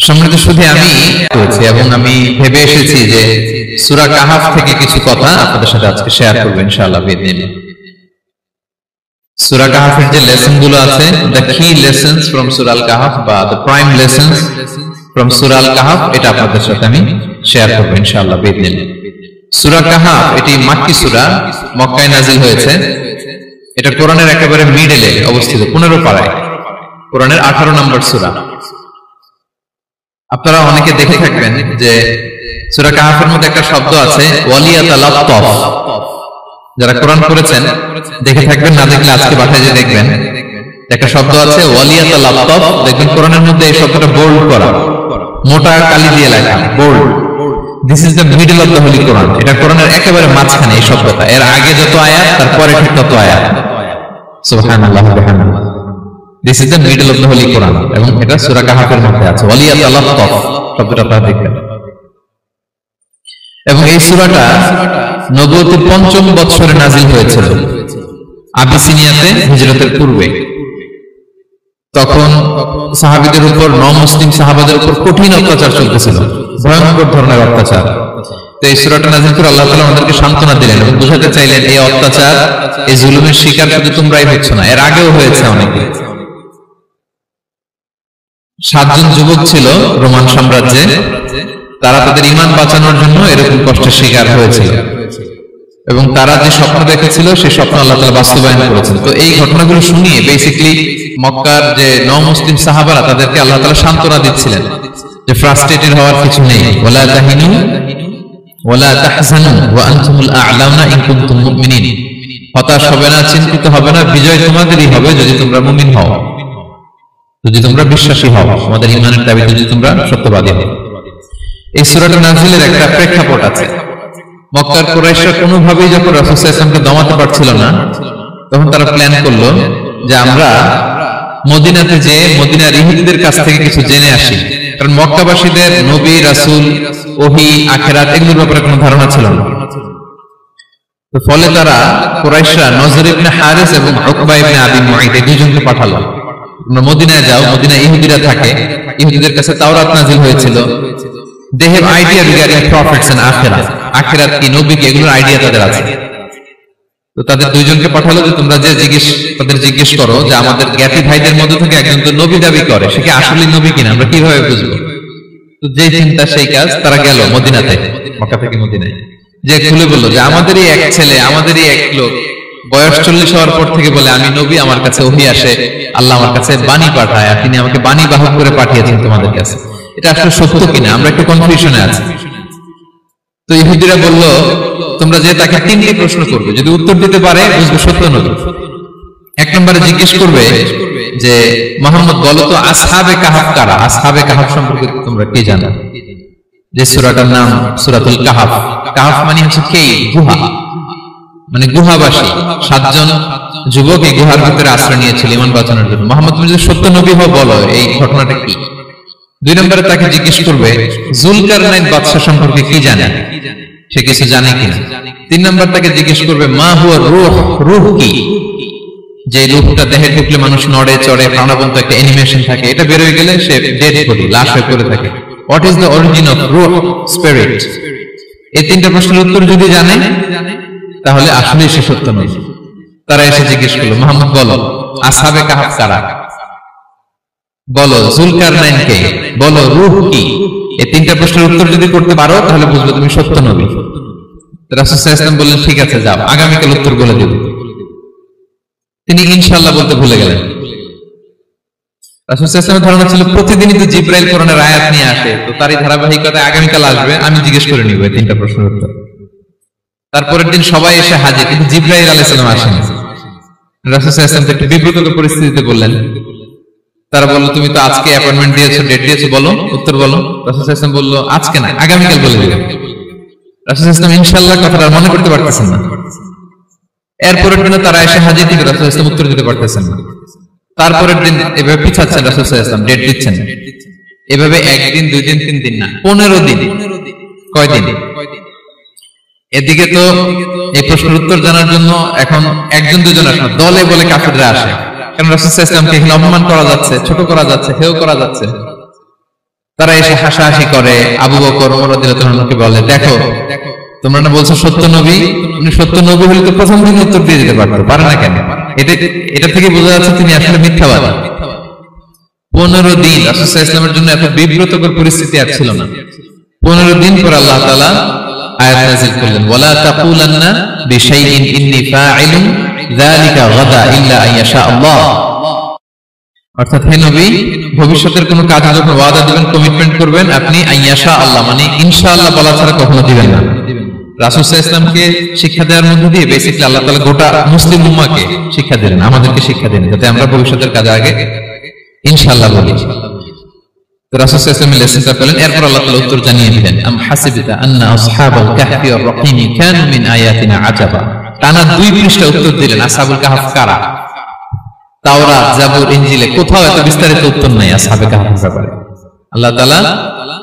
সম্মানিত শুধু আমি করেছি এবং আমি ভেবে এসেছি যে সূরা কাহাফ থেকে কিছু কথা আপনাদের সাথে আজকে শেয়ার করব ইনশাআল্লাহ বিইذنিল্লাহ। সূরা কাহাফের যে লেসন গুলো আছে, দ্য কি লেসনস ফ্রম সূরা আল কাহাফ বা দ্য প্রাইম লেসনস ফ্রম সূরা আল কাহাফ, এটা আপনাদের সাথে আমি শেয়ার করব ইনশাআল্লাহ বিইذنিল্লাহ। সূরা কাহাফ এটি মাক্কি সূরা, মক্কায় নাযিল হয়েছে। এটা কোরআনের একেবারে মিডলে অবস্থিত, 15 পারায়, কোরআনের 18 নম্বর সূরা। আপনারা অনেকে দেখে থাকবেন যে সূরা কাহাফের মধ্যে একটা শব্দ আছে ওয়ালিয়াতালাত্তাফ। যারা কোরআন পড়েছেন দেখে থাকবেন, না দেখলে আজকে বাসায় যে দেখবেন একটা শব্দ আছে ওয়ালিয়াতালাত্তাফ। দেখবেন কোরআনের মধ্যে এই শব্দটা বোল্ড করা, মোটা কালি দিয়ে লেখা, bold. This is the middle of the holy Quran. এটা কোরআনের একেবারে মাঝখানে এই শব্দটা। এর আগে যত আয়াত তারপরে ঠিক তত আয়াত। সুবহানাল্লাহ ওয়া বিহামদিহি। This is the middle of the Holy Quran এবং এটা সূরা কাহাফের মধ্যে আছে ওয়ালিয়াতালাত্তাফ শব্দটা আপনারা দেখবেন। এবং এই সূরাটা নবুয়তের ৫ম বছরে নাযিল হয়েছিল, আবিসিনিয়াতে হিজরতের পূর্বে। তখন সাহাবীদের উপর, নন-মুসলিম সাহাবাদের উপর কঠিন অত্যাচার চলতেছিল, ভয়ঙ্কর ধরনের অত্যাচার। তো এই সূরাটা নাযিল করে আল্লাহ তাআলা আমাদেরকে সান্ত্বনা দিলেন এবং বোঝাতে চাইলেন এই অত্যাচার, এই জুলুমের শিকার শুধু তোমরাই হচ্ছ না, এর আগেও হয়েছে অনেকে। 7 জন যুবক ছিল রোমান সাম্রাজ্যে, তারা তাদের ঈমান বাঁচানোর জন্য এরকম কষ্টের শিকার হয়েছিল এবং তারা যে স্বপ্ন দেখেছিল সেই স্বপ্ন আল্লাহ তাআলা বাস্তবায়ন করেছেন। তো এই ঘটনাগুলো শুনিয়ে বেসিক্যালি মক্কার যে নন-মুসলিম সাহাবারা তাদেরকে আল্লাহ তাআলা সান্ত্বনা দিচ্ছিলেন যে ফ্রাস্ট্রেটেড হওয়ার কিছু নেই। ওয়ালা তাহিনু ওয়ালা তাহজানু ওয়া আনতুমুল আ'লাউনা ইন কুনতুম মুমিনিন। হতাশ হবে না, চিন্তিত হবে না, বিজয় তোমাদেরই হবে যদি তোমরা মুমিন হও, যদি তোমরা বিশ্বাসী হও, আমাদের ঈমানের দাবিতে যদি তোমরা সত্যবাদী হও। এই সূরাটা নাযিলের একটা প্রেক্ষাপট আছে। মক্কার কুরাইশরা কোনোভাবেই যখন রাসূল সাল্লাল্লাহু আলাইহি ওয়াসাল্লামকে দমাতে পারছিল না, তখন তারা প্ল্যান করলো যে আমরা মদিনাতে যে মদিনার ইহুদিদের কাছ থেকে কিছু জেনে আসি। কারণ মক্কাবাসীদের নবী, রাসূল, ওহী, আখিরাত এগুলোর ব্যাপারে কোনো ধারণা ছিল না। তো ফলে তারা কুরাইশরা নজর ইবনে হারিস এবং উকবা ইবনে আবি মুআইত এই দুজনকে পাঠালো, মদিনায় যাও, মদিনায় ইহুদিরা থাকে, ইহুদিদের কাছে তাওরাত নাযিল হয়েছিল। they have idea regarding prophets and আখিরাত, আখিরাত কি, নবী কি, এগুলোর আইডিয়া তাদের আছে। তো তাদের দুইজনকে পাঠালো যে তোমরা যে তাদের জিজ্ঞেস করো যে আমাদের জ্ঞাতি ভাইদের মধ্যে থেকে একজন তো নবী দাবি করে, সে কি আসলে নবী কিনা আমরা কিভাবে বুঝবো? তো যে চিন্তা সেই কাজ, তারা গেল মদিনাতে, মক্কা থেকে মদিনায়, যে খুলে বললো যে আমাদেরই এক ছেলে, আমাদেরই এক লোক বয়স 40 হওয়ার পর থেকে বলে আমি নবী, আমার কাছে ওহী আসে, আল্লাহ আমার কাছে বাণী পাঠায়, আর তিনি আমাকে বাণী বাহক করে পাঠিয়েছেন তোমাদের কাছে। এটা আসলে সত্য কিনা আমরা একটু কনফিউশনে আছি। তো ইহুদিরা বলল তোমরা যে তাকে 3টি প্রশ্ন করবে, যদি উত্তর দিতে পারে বুঝবে সত্য নবী। 1 নম্বরে জিজ্ঞেস করবে যে মুহাম্মদ বলো তো আসহাবে কাহাফ কারা, আসহাবে কাহাফ সম্পর্কে তোমরা কি জানো? যে সূরাটার নাম সূরাতুল কাহাফ। কাহাফ মানে হচ্ছে কেই, গুহা, মানে গুহাবাসী। 7 জন যুবক এই গুহার ভিতরে আশ্রয় নিয়েছিল ঈমান বাঁচানোর জন্য। মুহাম্মদ তুমি যদি সত্য নবী হও বলো এই ঘটনাটা কি। 2 নম্বরে তাকে জিজ্ঞেস করবে যুলকারনাইন বাদশা সম্পর্কে কি জানে, সে কিছু জানে কিনা। 3 নম্বর তাকে জিজ্ঞেস করবে মা হুয়া রূহ, রূহ কি, যে রূহটা দেহে ঢুকলে মানুষ নড়ে চড়ে, প্রাণবন্ত একটা অ্যানিমেশন থাকে, এটা বের হয়ে গেলে সে ডেড বডি, লাশ হয়ে পড়ে থাকে। What is the origin of রূহ, স্পিরিট। এই 3টা প্রশ্নের উত্তর যদি জানে তাহলে আসলেই সে সত্য নবী। তারা এসে জিজ্ঞেস করলো মুহাম্মদ বলো আসহাবে কাহাফ কারা, বলো যুলকারনাইন কে, বলো রূহ কি। এই 3টা প্রশ্নের উত্তর যদি করতে পারো তাহলে বুঝবে তুমি সত্য নবী। রাসূল সাল্লাল্লাহু আলাইহি ওয়াসাল্লাম বললেন ঠিক আছে যাও, আগামীকাল উত্তর বলে দেব। তিনি ইনশাআল্লাহ বলতে ভুলে গেলেন। রাসূল সাল্লাল্লাহু আলাইহি ওয়াসাল্লামের ধারণা ছিল প্রতিদিনই তো জিবরাইল কোরআনের আয়াত নিয়ে আসে, তো তারই ধারাবাহিকতায় আগামীকাল আসবে, আমি জিজ্ঞেস করে নিব এই 3টা প্রশ্নের উত্তর। তারপরের দিন সবাই এসে হাজির, কিন্তু জিবরাইল আলাইহিস সালাম আসেনি। রাসূল সাল্লাল্লাহু আলাইহি ওয়াসাল্লাম একটু বিব্রত পরিস্থিতিতে বললেন। তারা বলল তুমি তো আজকে অ্যাপয়েন্টমেন্ট দিয়েছো, ডেট দিয়েছো, বলো উত্তর বলো। রাসূল সাল্লাল্লাহু আলাইহি ওয়াসাল্লাম বলল আজকে না, আগামীকাল বলে দিবেন। রাসূল সাল্লাল্লাহু আলাইহি ওয়াসাল্লাম ইনশাআল্লাহ কথাটা মনে করতে পারতেছেন না। এরপরের দিন তারা এসে হাজির, কিন্তু রাসূল সাল্লাল্লাহু আলাইহি ওয়াসাল্লাম উত্তর দিতে পারতেছেন না। তারপরের দিন এভাবে পিছাচ্ছেন, রাসূল সাল্লাল্লাহু আলাইহি ওয়াসাল্লাম ডেট দিচ্ছেন, এভাবে 1 দিন 2 দিন 3 দিন না, 15 দিন। কয় দিন? এদিকে তো এই প্রশ্নের উত্তর জানার জন্য এখন 1 জন 2 জন আসে না, দলে বলে কাফেররা আসে। কারণ রাসূল সাল্লাল্লাহু আলাইহি ওয়াসাল্লামকে এখানে অপমান করা যাচ্ছে, ছোট করা যাচ্ছে, হেয় করা যাচ্ছে। তারা এসে হাসাহাসি করে। আবু বকর ওমর রাদিয়াল্লাহু আনহুকে বলে, দেখো তোমরা না বলছো সত্য নবী, উনি সত্য নবী হলে তো প্রথম দিন উত্তর দিয়ে দিতে পারতো, পারে না কেন? এটা থেকে বোঝা যাচ্ছে তিনি আসলে মিথ্যাবাদী। 15 দিন রাসূল সাল্লাল্লাহু আলাইহি ওয়াসাল্লামের জন্য এত বিব্রতকর পরিস্থিতি আর ছিল না। 15 দিন পর আল্লাহ তাআলা আয়াত নাযিল করলেন, ওয়ালা তাকুলান্না বিশাইইন ইন্নী ফাইলুন যালিকা গাদা ইল্লা আইয়াশা আল্লাহ। অর্থাৎ হে নবী, ভবিষ্যতের কোনো কাজে যখন ওয়াদা দিবেন, কমিটমেন্ট করবেন, আপনি আইয়াশা আল্লাহ মানে ইনশাআল্লাহ বলা ছাড়া কখনো দিবেন না। রাসূল সাল্লাল্লাহু আলাইহি ওয়াসাল্লামকে শিক্ষা দেওয়ার মধ্যে দিয়ে বেসিক্যালি আল্লাহ তাআলা গোটা মুসলিম উম্মাহকে শিক্ষা দিলেন, আমাদেরকে শিক্ষা দিলেন, যাতে আমরা ভবিষ্যতের কাজে আগে ইনশাআল্লাহ বলি। তো রাসূল সাল্লাল্লাহু আলাইহি ওয়াসাল্লাম লেসনটা পেলেন। এরপর আল্লাহ তাআলা উত্তর জানিয়ে দিলেন, আম হাসিবতা আন্না আসহাবাল কাহফি ওয়ার রাকিম কানু মিন আয়াতিনা আজাবা। টানা 2 পৃষ্ঠা উত্তর দিলেন আসহাবুল কাহফ কারা। তাওরাত, জাবুর, ইনজিলে কোথাও এত বিস্তারিত উত্তর নাই আসহাবে কাহফের ব্যাপারে। আল্লাহ তাআলা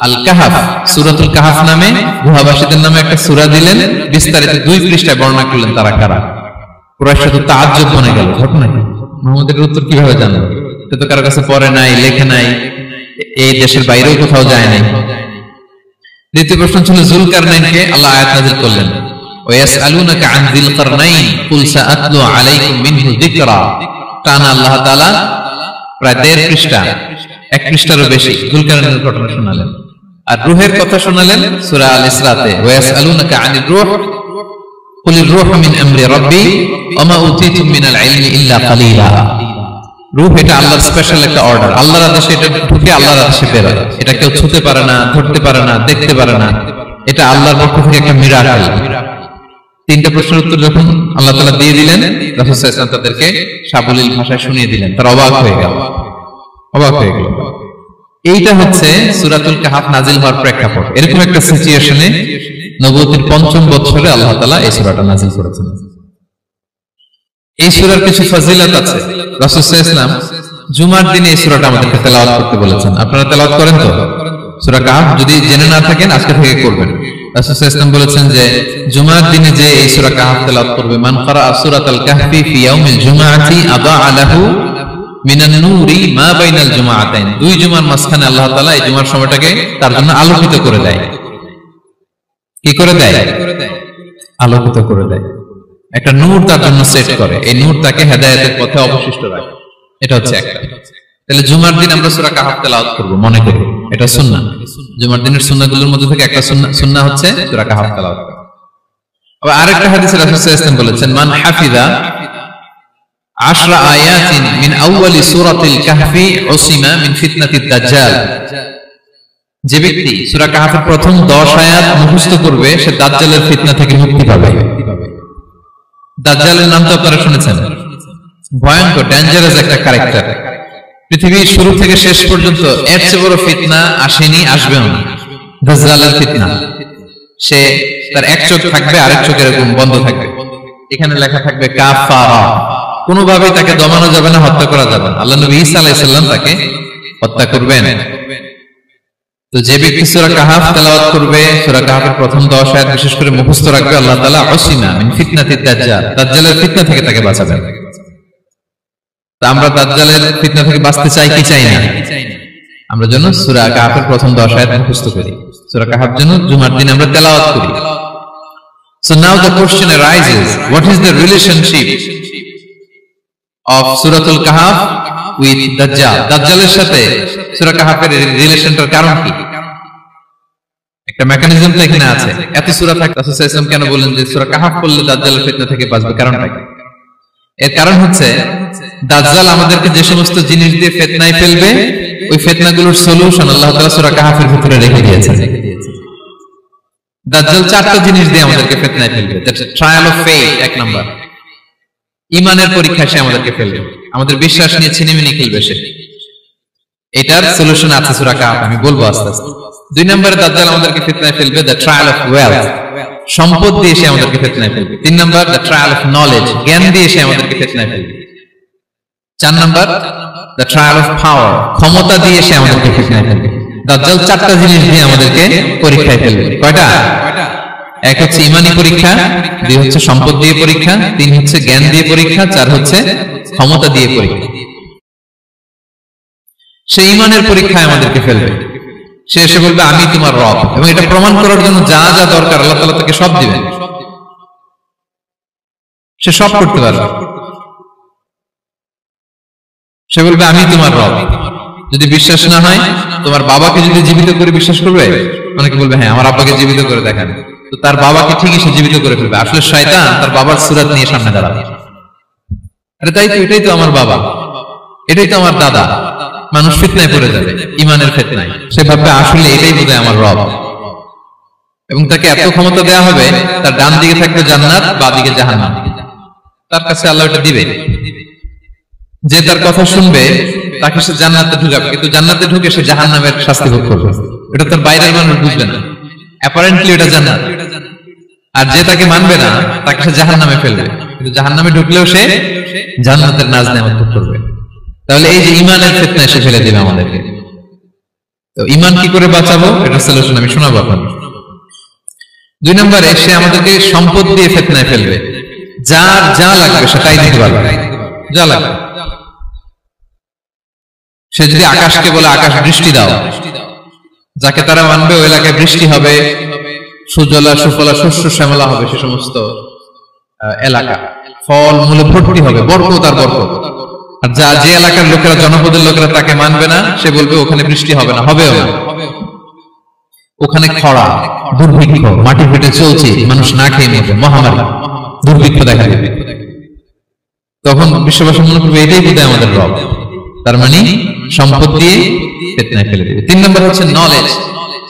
আল কাহফ, সূরাতুল কাহফ নামে গুহাবাসীদের নামে একটা সূরা দিলেন, বিস্তারিত 2 পৃষ্ঠায় বর্ণনা করলেন তারা কারা। কুরাইশরা তো তাআজ্জুব বনে গেল, ঘটনা কি, মুহাম্মদের উত্তর কিভাবে জানলো? সে তো কারো কাছে পড়ে নাই, লেখে নাই, এই দেশের বাইরেও কোথাও যায় নাই। দ্বিতীয় প্রশ্ন ছিল যুলকারনাইনকে আল্লাহ আয়াত নাযিল করলেন, ওয়াসআলুনাকা আন যিল কারনাইন কুল সাআতলু আলাইকুম মিনহু যিকরা। টানা আল্লাহ তাআলা প্রায় 1.5 পৃষ্ঠা, 1 পৃষ্ঠারও বেশি যুলকারনাইনের ঘটনা শোনালেন। আর রূহের কথা শোনালেন সূরা আল ইসরাতে, ওয়াসআলুনাকা আনির রূহ কুলির রূহু মিন আমরি রাব্বি ওয়া মা উতিতুম মিনাল ইলমি ইল্লা কালিলা। রূহ এটা আল্লাহর স্পেশাল একটা অর্ডার, আল্লাহর আদেশে এটা ঢুকে আল্লাহর আদেশে বের হয়। এটা কেউ ছুঁতে পারে না, ধরতে পারে না, দেখতে পারে না, এটা আল্লাহর পক্ষ থেকে একটা মিরাকেল। 3টা প্রশ্নের উত্তর যখন আল্লাহ তাআলা দিয়ে দিলেন, রাসূল সাল্লাল্লাহু আলাইহি ওয়াসাল্লাম তাদেরকে সাবলীল ভাষায় শুনিয়ে দিলেন। তারা অবাক হয়ে গেল। এইটা হচ্ছে সূরাতুল কাহফ নাযিল হওয়ার প্রেক্ষাপট। এরকম একটা সিচুয়েশনে নবুয়তের 5ম বছরে আল্লাহ তাআলা এই সূরাটা নাযিল করেছেন। এই সূরার কিছু ফজিলত আছে। রাসূল সাল্লাল্লাহু আলাইহি ওয়াসাল্লাম জুমার দিনে এই সূরাটা আমাদেরকে তেলাওয়াত করতে বলেছেন। আপনারা তেলাওয়াত করেন তো? সূরা কাহফ যদি জেনে না থাকেন আজকে থেকে করবেন। রাসূল সাল্লাল্লাহু আলাইহি ওয়াসাল্লাম বলেছেন যে জুমার দিনে যে এই সূরা কাহফ তেলাওয়াত করবে, মান ক্বারা সূরাতাল কাহফি ফি ইয়াউমিল জুমআতি আদাআ লাহু মিনান নূরি মা বাইনাল জুমআতাইন। 2 জুমার মাঝখানে আল্লাহ তাআলা এই জুমার সময়টাকে তার জন্য আলোকিত করে দেয়। কি করে দেয়? আলোকিত করে দেয়। একটা নূর তার জন্য সেট করে, এই নূর তাকে হেদায়েতের পথে অবশিষ্ট রাখে। এটা হচ্ছে একটা। তাহলে জুমার দিন আমরা সূরা কাহফ তেলাওয়াত করব, মনে করি এটা সুন্নাহ। জুমার দিনের সুন্নাহগুলোর মধ্যে থেকে একটা সুন্নাহ হচ্ছে সূরা কাহফ তেলাওয়াত করা। আবার আরেকটা হাদিসে রাসূল সাল্লাল্লাহু আলাইহি ওয়াসাল্লাম বলেছেন, মান হাফিযা 10 আয়াতিন মিন আউয়ালি সূরাতিল কাহফি উসিমা মিন ফিতনাতিদ দাজ্জাল। যে ব্যক্তি সূরা কাহফের প্রথম 10 আয়াত মুখস্থ করবে, সে দাজ্জালের ফিতনা থেকে মুক্তি পাবে। দাজ্জালের নাম তো আপনারা শুনেছেন, ভয়ঙ্কর ডেঞ্জারাস একটা ক্যারেক্টার। পৃথিবীর শুরু থেকে শেষ পর্যন্ত এর চেয়ে বড় ফিতনা আসেনি, আসবেও না। দাজ্জালের ফিতনা, সে তার এক চোখ থাকবে, আরেক চোখ এরকম বন্ধ থাকবে, এখানে লেখা থাকবে কাফারা। কোনোভাবেই তাকে দমানো যাবে না, হত্যা করা যাবে না। আল্লাহ নবী ঈসা আলাইহিস সালাম তাকে হত্যা করবেন। তো যে ব্যক্তি সূরা কাহফ তেলাওয়াত করবে, সূরা কাহফের প্রথম 10 আয়াত বিশেষ করে মুখস্থ রাখবে, আল্লাহ তাআলা উসিমা মিন ফিতনাতিদ দাজ্জাল, দাজ্জালের ফিতনা থেকে তাকে বাঁচাবেন। তা আমরা দাজ্জালের ফিতনা থেকে বাঁচতে চাই কি চাই না? আমরা যেন সূরা কাহফের প্রথম 10 আয়াত মুখস্থ করি, সূরা কাহফ যেন জুমার দিন আমরা তেলাওয়াত করি। So now the question arises, what is the relationship of Suratul Kahf with Dajjal? দাজ্জালের সাথে সূরা কাহফের রিলেশনটার কারণ কি? একটা মেকানিজম তো এখানে আছে। এত সূরা থাকে, রাসূল সাল্লাল্লাহু আলাইহি ওয়াসাল্লাম কেন বললেন যে সূরা কাহফ পড়লে দাজ্জালের ফিতনা থেকে বাঁচবে? কারণটা কি? এর কারণ হচ্ছে দাজ্জাল আমাদেরকে যে সমস্ত জিনিস দিয়ে ফিতনায় ফেলবে, ওই ফিতনাগুলোর সলিউশন আল্লাহ তাআলা সূরা কাহফের ভিতরে রেখে দিয়েছেন। দাজ্জাল 4টা জিনিস দিয়ে আমাদেরকে ফিতনায় ফেলবে। That's trial of faith, 1 number. ঈমানের পরীক্ষা সে আমাদেরকে ফেলবে, আমাদের বিশ্বাস নিয়ে ছিনিমিনি খেলবে সে। এটার সলিউশন আছে সূরা কাহফ, আমি বলবো আস্তে আস্তে। 2 নম্বরে দাজ্জাল আমাদেরকে ফিতনায় ফেলবে, দ্য ট্রায়াল অফ ওয়েলথ, সম্পদ দিয়ে সে আমাদেরকে ফিতনায় ফেলবে। 3 নম্বর দ্য ট্রায়াল অফ নলেজ, জ্ঞান দিয়ে সে আমাদেরকে ফিতনায় ফেলবে। 4 নম্বর দ্য ট্রায়াল অফ পাওয়ার, ক্ষমতা দিয়ে সে আমাদেরকে ফিতনায় ফেলবে। দাজ্জাল 4টা জিনিস দিয়ে আমাদেরকে পরীক্ষায় ফেলবে। কয়টা? 1 হচ্ছে ঈমানি পরীক্ষা, 2 হচ্ছে সম্পদ দিয়ে পরীক্ষা, 3 হচ্ছে জ্ঞান দিয়ে পরীক্ষা, 4 হচ্ছে ক্ষমতা দিয়ে পরীক্ষা। সে ঈমানের পরীক্ষায় আমাদেরকে ফেলবে। সে এসে বলবে আমি তোমার রব, এবং এটা প্রমাণ করার জন্য যা যা দরকার আল্লাহ তাআলা তাকে সব দিবেন, সে সব করতে পারবে। সে বলবে আমি তোমার রব। যদি বিশ্বাস না হয়, তোমার বাবাকে যদি জীবিত করে বিশ্বাস করবে, অনেকে বলবে হ্যাঁ আমার আব্বাকে জীবিত করে দেখান, তো তার বাবাকে ঠিকই সে জীবিত করে ফেলবে। আসলে শয়তান তার বাবার সূরত নিয়ে সামনে দাঁড়াবে, আরে তাই তো, এটাই তো আমার বাবা, এটাই তো আমার দাদা। মানুষ ফিতনায় পড়ে যাবে, ইমানের ফিতনায়। সে ভাববে আসলে এটাই বোধহয় আমার রব, এবং তাকে এত ক্ষমতা দেওয়া হবে, তার ডান দিকে থাকবে জান্নাত, বাঁ দিকে জাহান্নাম, তার কাছে আল্লাহ এটা দিবে। যে তার কথা শুনবে তাকে সে জান্নাতে ঢুকাবে, কিন্তু জান্নাতে ঢুকে সে জাহান্নামের শাস্তি ভোগ করবে। এটা তার বাইরের মানুষ বুঝবে না, অ্যাপারেন্টলি এটা জান্নাত। আর যে তাকে মানবে না তাকে সে জাহান্নামে ফেলবে, কিন্তু জাহান্নামে ঢুকলেও সে জান্নাতের নাজ নেয়ামত ভোগ করবে। তাহলে এই যে ইমানের ফিতনায় সে ফেলে দিবে আমাদেরকে। তো ইমান কি করে বাঁচাবো, এটা সলিউশন আমি শোনাবো আপনাদের। 2 নম্বরে, সে আমাদেরকে সম্পদ দিয়ে ফিতনায় ফেলবে। যার যা লাগবে সেটাই দিতে পারবে, যা লাগবে। সে যদি আকাশকে বলে আকাশ বৃষ্টি দাও, যাকে তারা মানবে ওই এলাকায় বৃষ্টি হবে, সুজলা সুফলা শস্য শ্যামলা হবে সে সমস্ত এলাকা, ফল মূলে ভর্তি হবে, বরকত আর বরকত। আর যে এলাকার লোকেরা, জনপদের লোকেরা তাকে মানবে না, সে বলবে ওখানে বৃষ্টি হবে না, হবেও না, ওখানে খরা, দুর্ভিক্ষ, মাটি ফেটে চলছে, মানুষ না খেয়ে মরবে, মহামারী, দুর্ভিক্ষ দেখা দেবে। তখন বিশ্ববাসী মনে করবে এটাই বোধহয় আমাদের রব। তার মানে সম্পদ দিয়ে ফিতনায় ফেলে দেবে। 3 নম্বর হচ্ছে নলেজ।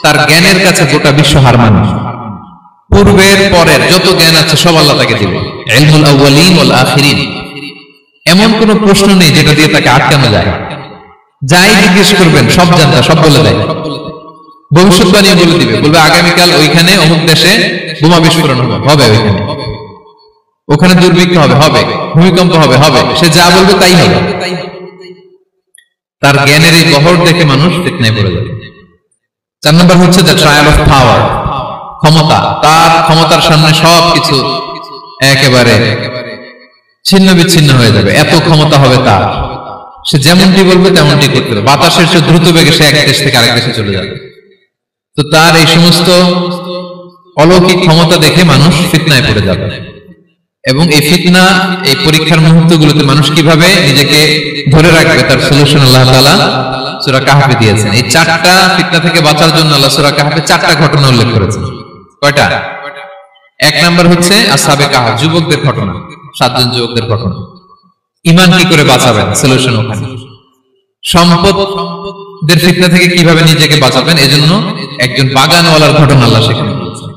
তার জ্ঞানের কাছে গোটা বিশ্ব হার মানবে। পূর্বের পরের যত জ্ঞান আছে সব আল্লাহ তাকে দিবে। ইলমুল আউয়ালিন ওয়াল আখিরিন, এমন কোন প্রশ্ন নেই যেটা দিয়ে তাকে আটকানো যায়। যাই জিজ্ঞেস করবেন সব জানতা, সব বলে দেয়। ভবিষ্যৎবাণী বলে দিবে, বলবে আগামীকাল ওইখানে অমুক দেশে বোমা বিস্ফোরণ হবে, হবে ওইখানে, ওখানে দুর্ভিক্ষ হবে, হবে ভূমিকম্প হবে, হবে। সে যা বলবে তাই হবে। তার জ্ঞানের এই গহর দেখে মানুষ ফিতনায় পড়ে যাবে। 4 নম্বর হচ্ছে দ্য ট্রায়াল অফ পাওয়ার, ক্ষমতা। তার ক্ষমতার সামনে সবকিছু একেবারে ছিন্ন বিচ্ছিন্ন হয়ে যাবে, এত ক্ষমতা হবে তার। সে যেমনটি বলবে তেমনটি করতে হবে। বাতাসের চেয়ে দ্রুত বেগে সে এক দেশ থেকে আরেক দেশে চলে যাবে। তো তার এই সমস্ত অলৌকিক ক্ষমতা দেখে মানুষ ফিতনায় পড়ে যাবে। এবং এই ফিতনা, এই পরীক্ষার মুহূর্তগুলোতে মানুষ কিভাবে নিজেকে ধরে রাখবে তার সলিউশন আল্লাহ তাআলা সূরা কাহফে দিয়েছেন। এই 4টা ফিতনা থেকে বাঁচার জন্য আল্লাহ সূরা কাহফে 4টা ঘটনা উল্লেখ করেছেন। কয়টা? 1 নম্বর হচ্ছে আসহাবে কাহফ, যুবকদের ঘটনা, 7 জন যুবকদের ঘটনা। ঈমান কি করে বাঁচাবেন, সলিউশন ওখানে। সম্পদের ফিতনা থেকে কিভাবে নিজেকে বাঁচাবেন, এজন্য একজন বাগানওয়ালার ঘটনা আল্লাহ সেখানে বলেছেন।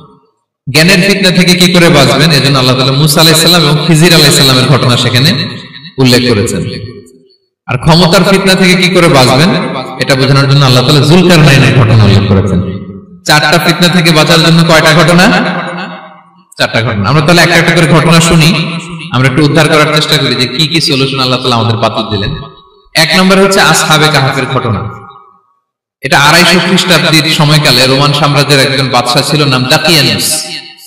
জ্ঞানের ফিতনা থেকে কি করে বাঁচবেন, এজন্য আল্লাহ তাআলা মুসা আলাইহিস সালাম এবং খিজির আলাইহিস সালামের ঘটনা সেখানে উল্লেখ করেছেন। আর ক্ষমতার ফিতনা থেকে কি করে বাঁচবেন এটা বোঝানোর জন্য আল্লাহ তাআলা যুলকারনাইনের ঘটনা উল্লেখ করেছেন। 4টা ফিতনা থেকে বাঁচার জন্য কয়টা ঘটনা? 4টা ঘটনা। আমরা তাহলে একটা একটা করে ঘটনা শুনি, আমরা একটু উদ্ধার করার চেষ্টা করি যে কি কি সলিউশন আল্লাহ তাআলা আমাদের পাথর দিলেন। 1 নম্বর হচ্ছে আসহাবে কাহফের ঘটনা। এটা 250 খ্রিস্টাব্দের সময়কালে রোমান সাম্রাজ্যের একজন বাদশা ছিল, নাম দাকিয়ানুস,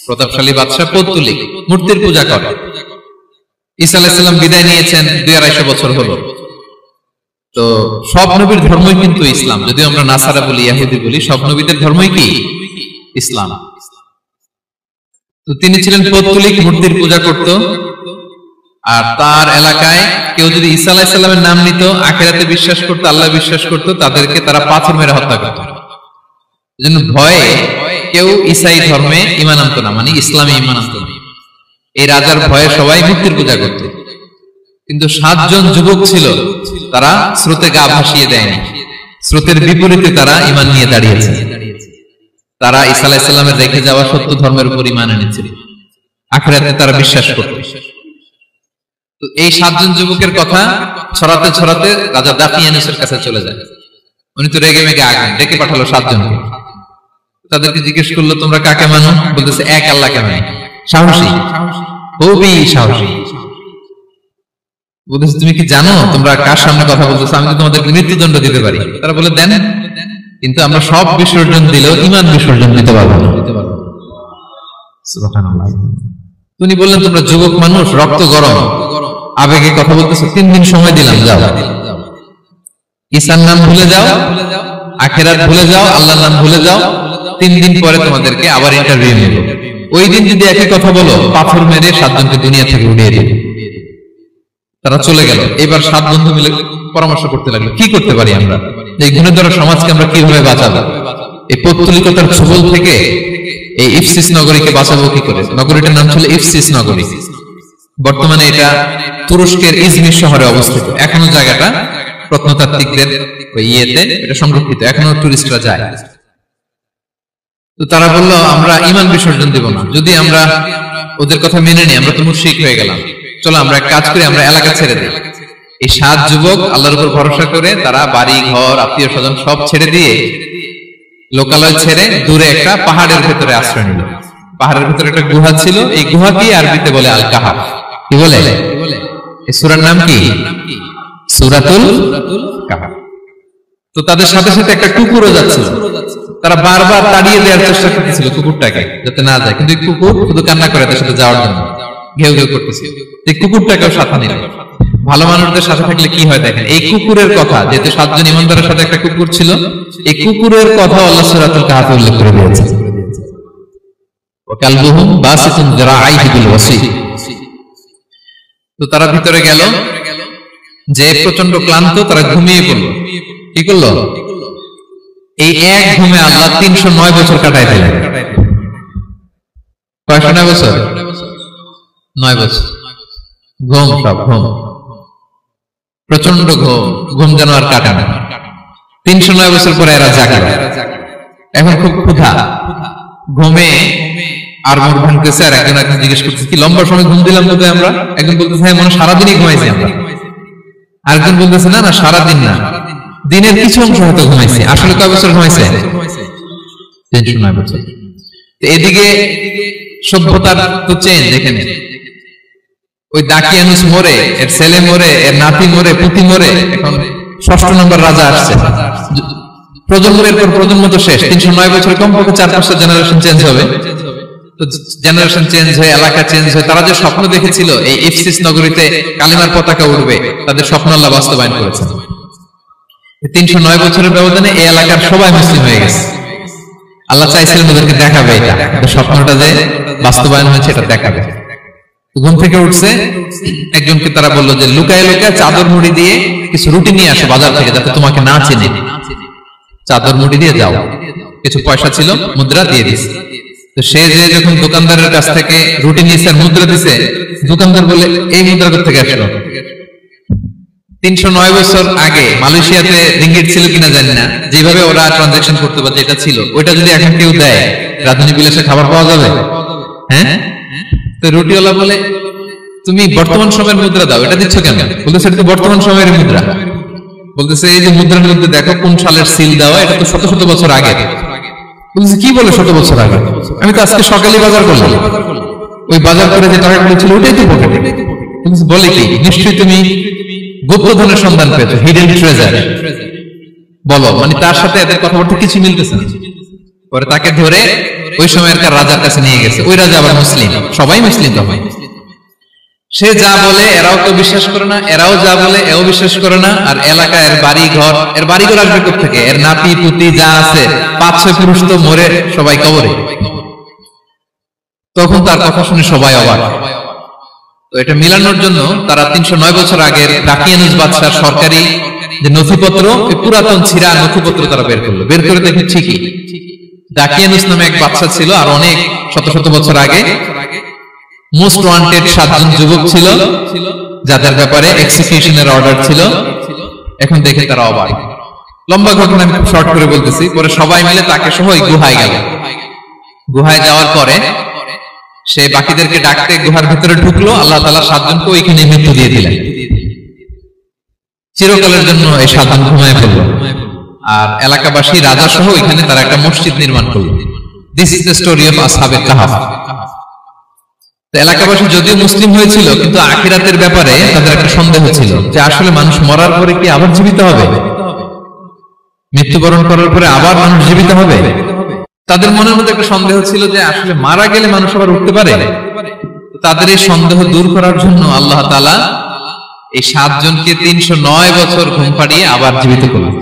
প্রতাপশালী বাদশা, পৌত্তলিক, মূর্তির পূজা করে। ঈসা আলাইহিস সালাম বিদায় নিয়েছেন, 250 বছর হলো। তো সব নবীর ধর্মই কিন্তু ইসলাম, যদিও আমরা নাসারা বলি, ইহুদি বলি, সব নবীদের ধর্মই কি ইসলাম। তো তিনি ছিলেন পৌত্তলিক, মূর্তির পূজা করত। আর তার এলাকায় কেউ যদি ঈসা আলাইহিস সালামের নাম নিত, আখিরাতে বিশ্বাস করত, আল্লাহ বিশ্বাস করত, তাদেরকে তারা পাথর মেরে হত্যা করত। এজন্য ভয়ে কেউ ঈসাই ধর্মে ঈমান আনতো না, মানে ইসলামে ঈমান আনতো না। এই রাজার ভয়ে সবাই মূর্তির পূজা করত। কিন্তু 7 জন যুবক ছিল, তারা স্রোতে গা ভাসিয়ে দেয়নি, স্রোতের বিপরীতে তারা ঈমান নিয়ে দাঁড়িয়েছে। তারা ঈসা আলাইহিস সালামের রেখে যাওয়া সত্য ধর্মের উপর ঈমান এনেছিল, আখিরাতে তারা বিশ্বাস করত। তো এই 7 জন যুবকের কথা ছড়াতে ছড়াতে রাজা দাকিয়ানুসের কাছে চলে যায়। উনি তো রেগে মেগে আগুন, ডেকে পাঠালো 7 জনকে। তাদেরকে জিজ্ঞেস করলো তোমরা কাকে মানো? বলতেছে এক আল্লাহকে মানি। সাহসী, খুবই সাহসী। বলতেছে তুমি কি জানো তোমরা কার সামনে কথা বলতেছো? আমি তো তোমাদেরকে মৃত্যুদণ্ড দিতে পারি। তারা বলে দেন, কিন্তু আমরা সব বিসর্জন দিলেও ঈমান বিসর্জন দিতে পারবো না। সুবহানাল্লাহ। উনি বললেন তোমরা যুবক মানুষ, রক্ত গরম, আবেগে কথা বলতেছো, 3 দিন সময় দিলাম, যাও ঈসার নাম ভুলে যাও, আখিরাত ভুলে যাও, আল্লাহর নাম ভুলে যাও, 3 দিন পরে তোমাদেরকে আবার ইন্টারভিউ নেব। ওই দিন যদি একই কথা বলো, পাথর মেরে 7 জনকে দুনিয়া থেকে উড়িয়ে দেবে। তারা চলে গেল। এবার 7 বন্ধু মিলে পরামর্শ করতে লাগলো, কি করতে পারি আমরা, এই গুণের সমাজকে আমরা কিভাবে বাঁচাবো, এই পৌত্তলিকতার ছোবল থেকে এই ইফসিস নগরীকে বাঁচাবো কি করে। নগরীটার নাম ছিল ইফসিস নগরী। বর্তমানে এটা তুরস্কের ইজমির শহরে অবস্থিত। এখনো জায়গাটা প্রত্নতাত্ত্বিকদের ইয়েতে এটা সংরক্ষিত, এখনো টুরিস্টরা যায়। তো তারা বলল, আমরা ঈমান বিসর্জন দেব না, যদি আমরা ওদের কথা মেনে নিই আমরা তো মুশরিক হয়ে গেলাম, চলো আমরা এক কাজ করি, আমরা এলাকা ছেড়ে দিই। এই 7 যুবক আল্লাহর উপর ভরসা করে তারা বাড়ি ঘর আত্মীয় স্বজন সব ছেড়ে দিয়ে, লোকালয় ছেড়ে দূরে একটা পাহাড়ের ভেতরে আশ্রয় নিল। পাহাড়ের ভেতরে একটা গুহা ছিল, এই গুহাকে আরবিতে বলে আল কাহাফ। কি বলে? এই সূরার নাম কি? সূরাতুল কাহাফ। তো তাদের সাথে সাথে একটা কুকুরও যাচ্ছিল। তারা বারবার তাড়িয়ে দেওয়ার চেষ্টা করতেছিল কুকুরটাকে, যাতে না যায়, কিন্তু কুকুর শুধু কান্না করে তার সাথে যাওয়ার জন্য ঘেউ ঘেউ করতেছিল। এই কুকুরটাকেও সাথে নিল। ভালো মানুষদের সাথে থাকলে কি হয় দেখেন, এই কুকুরের কথা, যেহেতু 7 জন ইমানদারের সাথে একটা কুকুর ছিল, এই কুকুরের কথা আল্লাহ সূরাতুল কাহাফে উল্লেখ করে দিয়েছে। ওয়াকালবুহুম বাসিতুন যিরাআইহি বিল ওয়াসি। তো তারা ভিতরে গেল, যে প্রচন্ড ক্লান্ত, তারা ঘুমিয়ে পড়ল। কি করলো? এই এক ঘুমে আল্লাহ 309 বছর কাটাই দিলেন। কয়শো 9 বছর? 9 বছর ঘুম, সব ঘুম, প্রচন্ড ঘুম, ঘুম যেন আর কাটে না। 309 বছর পরে এরা জাগে। এখন খুব ক্ষুধা, ঘুমে আর মোর ভাঙতেছে। আর একজন একজন জিজ্ঞেস করতেছে, কি লম্বা সময় ঘুম দিলাম বোধ হয় আমরা? একজন বলতেছে, হ্যাঁ মনে সারাদিনই ঘুমাইছি আমরা। আরেকজন বলতেছে, না না সারাদিন না, দিনের কিছু অংশ হয়তো ঘুমাইছে। আসলে কয় বছর ঘুমাইছে? 309 বছর। এদিকে সভ্যতার তো চেঞ্জ। এখানে ওই দাকিয়ানুস মরে, এর ছেলে মরে, এর নাতি মরে, পুতি মরে, এখন 6ষ্ঠ নম্বর রাজা আসছে। প্রজন্মের পর প্রজন্ম তো শেষ। 309 বছরে কমপক্ষে 4-5টা জেনারেশন চেঞ্জ হবে। তো জেনারেশন চেঞ্জ হয়ে, এলাকা চেঞ্জ হয়ে, তারা যে স্বপ্ন দেখেছিল এই ইফসিস নগরীতে কালিমার পতাকা উঠবে, তাদের স্বপ্ন আল্লাহ বাস্তবায়ন করেছেন। 309 বছরের ব্যবধানে এই এলাকার সবাই মুসলিম হয়ে গেছে। আল্লাহ চাইছিলেন ওদেরকে দেখাবে, এটা স্বপ্নটা যে বাস্তবায়ন হয়েছে এটা দেখাবে। ঘুম থেকে উঠছে, একজনকে তারা বললো যে লুকায় লুকায় চাদর মুড়ি দিয়ে কিছু রুটি নিয়ে আসো বাজার থেকে, যাতে তোমাকে না চিনে। চাদর মুড়ি দিয়ে যাও। কিছু পয়সা ছিল, মুদ্রা দিয়ে দিছে। তো সে যে যখন দোকানদারের কাছ থেকে রুটি নিয়েছে, মুদ্রা দিছে, দোকানদার বলে এই মুদ্রা কোথা থেকে আসলো? 309 বছর আগে মালয়েশিয়াতে রিঙ্গিট ছিল কিনা জানি না, যেভাবে ওরা ট্রানজাকশন করতে পারে, যেটা ছিল ওইটা যদি এখন কেউ দেয়, রাধুনী বিলাসে খাবার পাওয়া যাবে? হ্যাঁ। তো রুটিওয়ালা বলে, তুমি বর্তমান সময়ের মুদ্রা দাও, এটা দিচ্ছ কেন? বলতেছে, এটা তো বর্তমান সময়ের মুদ্রা। বলতেছে, এই যে মুদ্রার মধ্যে দেখো কোন সালের সিল দেওয়া, এটা তো শত শত বছর আগে। বলতেছে, কি বলে শত বছর আগে? আমি তো আজকে সকালে বাজার করলাম, ওই বাজার করে যে টাকাগুলো ছিল ওটাই তো পকেটে। বলে কি, নিশ্চয়ই তুমি গুপ্তধনের সন্ধান পেয়েছো, হিডেন ট্রেজার। বলো, মানে তার সাথে এদের কথাবার্তা কিছু মিলতেছে না। পরে তাকে ধরে ওই সময়কার রাজার কাছে নিয়ে গেছে। ওই রাজা আবার মুসলিম, সবাই মুসলিম তখন। সে যা বলে এরাও তো বিশ্বাস করে না, এরাও যা বলে এও বিশ্বাস করে না। আর এলাকা, এর বাড়ি ঘর আসবে কোত্থেকে? এর নাতি পুতি যা আছে 5-6 পুরুষ তো মরে সবাই কবরে। তখন তার কথা শুনে সবাই অবাক। তো এটা মিলানোর জন্য তারা 309 বছর আগের দাকিয়ানুস বাদশার সরকারি যে নথিপত্র, পুরাতন ছিঁড়া নথিপত্র তারা বের করলো। বের করে দেখে ঠিকই দাকিয়ানুস নামে এক বাদশা ছিল, আর অনেক শত শত বছর আগে মোস্ট ওয়ান্টেড 7 জন যুবক ছিল, যাদের ব্যাপারে এক্সিকিউশনের অর্ডার ছিল। এখন দেখে তারা অবাক। লম্বা ঘটনা আমি শর্ট করে বলতেছি। পরে সবাই মিলে তাকে সহ গুহায় গেল। গুহায় যাওয়ার পরে সে বাকিদেরকে ডাকতে গুহার ভিতরে ঢুকলো। আল্লাহ তাআলা 7 জনকে ওইখানে মৃত্যু দিয়ে দিলেন। চিরকালের জন্য এই 7 জন ঘুমায় পড়ল। আর এলাকাবাসী, রাজা সহ এখানে তারা একটা মসজিদ নির্মাণ করলো। This is the story of আসহাবে কাহাফ। এলাকাবাসী যদিও মুসলিম হয়েছিল, কিন্তু আখিরাতের ব্যাপারে তাদের একটা সন্দেহ ছিল যে আসলে মানুষ মরার পরে কি আবার জীবিত হবে? মৃত্যুবরণ করার পরে আবার মানুষ জীবিত হবে? তাদের মনের মধ্যে একটা সন্দেহ ছিল যে আসলে মারা গেলে মানুষ আবার উঠতে পারে। তাদের এই সন্দেহ দূর করার জন্য আল্লাহ তাআলা এই 7 জনকে 309 বছর ঘুম পাড়িয়ে আবার জীবিত করলেন।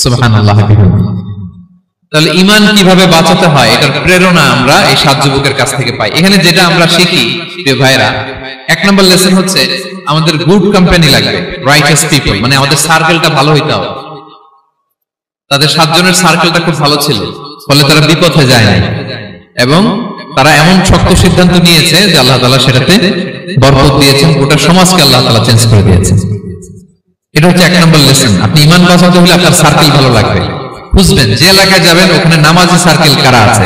সুবহানাল্লাহ। তাহলে ঈমান কিভাবে বাঁচাতে হয় এটার প্রেরণা আমরা এই 7 যুবকের কাছ থেকে পাই। এখানে যেটা আমরা শিখি প্রিয় ভাইরা, 1 নম্বর লেসন হচ্ছে আমাদের গুড কোম্পানি লাগবে, রাইটাস পিপল, মানে আমাদের সার্কেলটা ভালো হইতে হবে। তাদের 7 জনের সার্কেলটা খুব ভালো ছিল, ফলে তারা বিপথে যায় না এবং তারা এমন শক্ত সিদ্ধান্ত নিয়েছে যে আল্লাহ তাআলা সেটাতে বরকত দিয়েছেন, গোটা সমাজকে আল্লাহ তাআলা চেঞ্জ করে দিয়েছেন। এটা হচ্ছে 1 নম্বর লেসন। আপনি ঈমান বাঁচাতে হলে আপনার সার্কেল ভালো লাগবে। বুঝবেন যে এলাকায় যাবেন ওখানে নামাজি সার্কেল কারা আছে,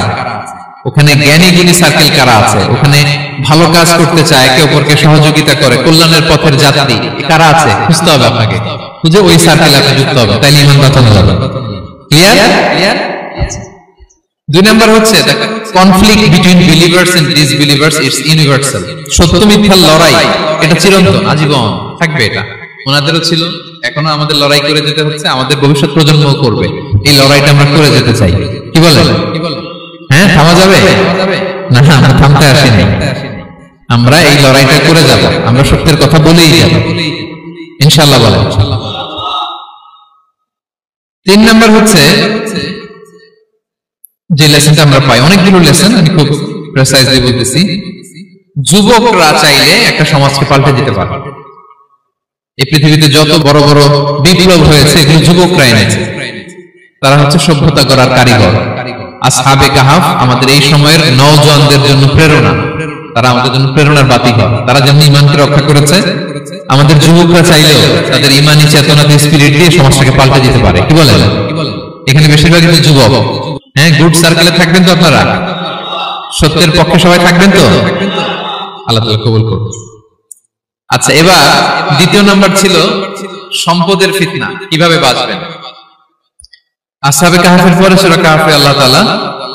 ওখানে জ্ঞানী গুণী সার্কেল কারা আছে, ওখানে ভালো কাজ করতে চায়, একে অপরকে সহযোগিতা করে, কল্যাণের পথের যাত্রী কারা আছে খুঁজতে হবে আপনাকে, খুঁজে ওই সার্কেলে আপনি যুক্ত হবে, তাইলে ঈমান বাঁচানো যাবে। ক্লিয়ার? 2 নম্বর হচ্ছে conflict between believers and disbelievers it's universal. সত্য মিথ্যার লড়াই এটা চিরন্তন, আজীবন থাকবে। এটা ওনাদেরও ছিল, এখনো আমাদের লড়াই করে যেতে হচ্ছে, আমাদের ভবিষ্যৎ প্রজন্মও করবে। এই লড়াইটা আমরা করে যেতে চাই। কি বলেন? হ্যাঁ, থামা যাবে না? আমরা থামতে আসিনি, আমরা এই লড়াইটা করে যাব, আমরা সত্যের কথা বলেই যাব ইনশাআল্লাহ। বলেন। 3 নম্বর হচ্ছে যে লেসনটা আমরা পাই, অনেকগুলো লেসন, আমি খুব প্রেসাইজলি বলতেছি। যুবকরা চাইলে একটা সমাজকে পাল্টে দিতে পারে। এই পৃথিবীতে যত বড় বড় বিপ্লব হয়েছে এগুলো যুবকরা এনেছে। তারা হচ্ছে সভ্যতা গড়ার কারিগর। আসহাবে কাহাফ আমাদের এই সময়ের নওজওয়ানদের জন্য প্রেরণা, তারা আমাদের জন্য প্রেরণার বাতিঘর। তারা যেমন ঈমানকে রক্ষা করেছে, আমাদের যুবকরা চাইলেও তাদের ঈমানি চেতনা দিয়ে, স্পিরিট দিয়ে সমাজটাকে পাল্টে দিতে পারে। কি বলেন? এখানে বেশিরভাগই তো যুবক। হ্যাঁ, গুড সার্কেলে থাকবেন তো আপনারা? সত্যের পক্ষে সবাই থাকবেন তো? আল্লাহ তাআলা কবুল করুন। আচ্ছা, এবার 2 নম্বর ছিল সম্পদের ফিতনা, কিভাবে বাঁচবেন। আসহাবে কাহাফের পরে সূরা কাহাফে আল্লাহ তাআলা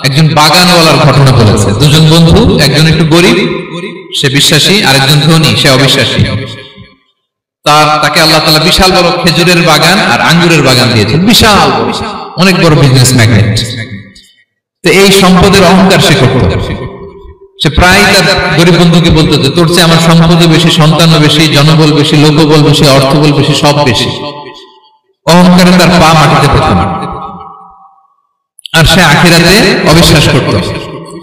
একজন বাগানওয়ালার ঘটনা বলেছে। 2 জন বন্ধু, একজন একটু গরিব, সে বিশ্বাসী, আরেকজন ধনী, সে অবিশ্বাসী। তাকে আল্লাহ তাআলা বিশাল বড় খেজুরের বাগান আর আঙ্গুরের বাগান দিয়েছেন, বিশাল অনেক বড় বিজনেস ম্যাগনেট। তো এই সম্পদের অহংকার সে করত। সে প্রায় তার গরিব বন্ধুকে বলতো যে তোর চেয়ে আমার সম্পদও বেশি, সন্তানও বেশি, জনবল বেশি, লোকবল বেশি, অর্থবল বেশি, সব বেশি। অহংকারে তার পা মাটিতে পড়তো না। আর সে আখিরাতে অবিশ্বাস করত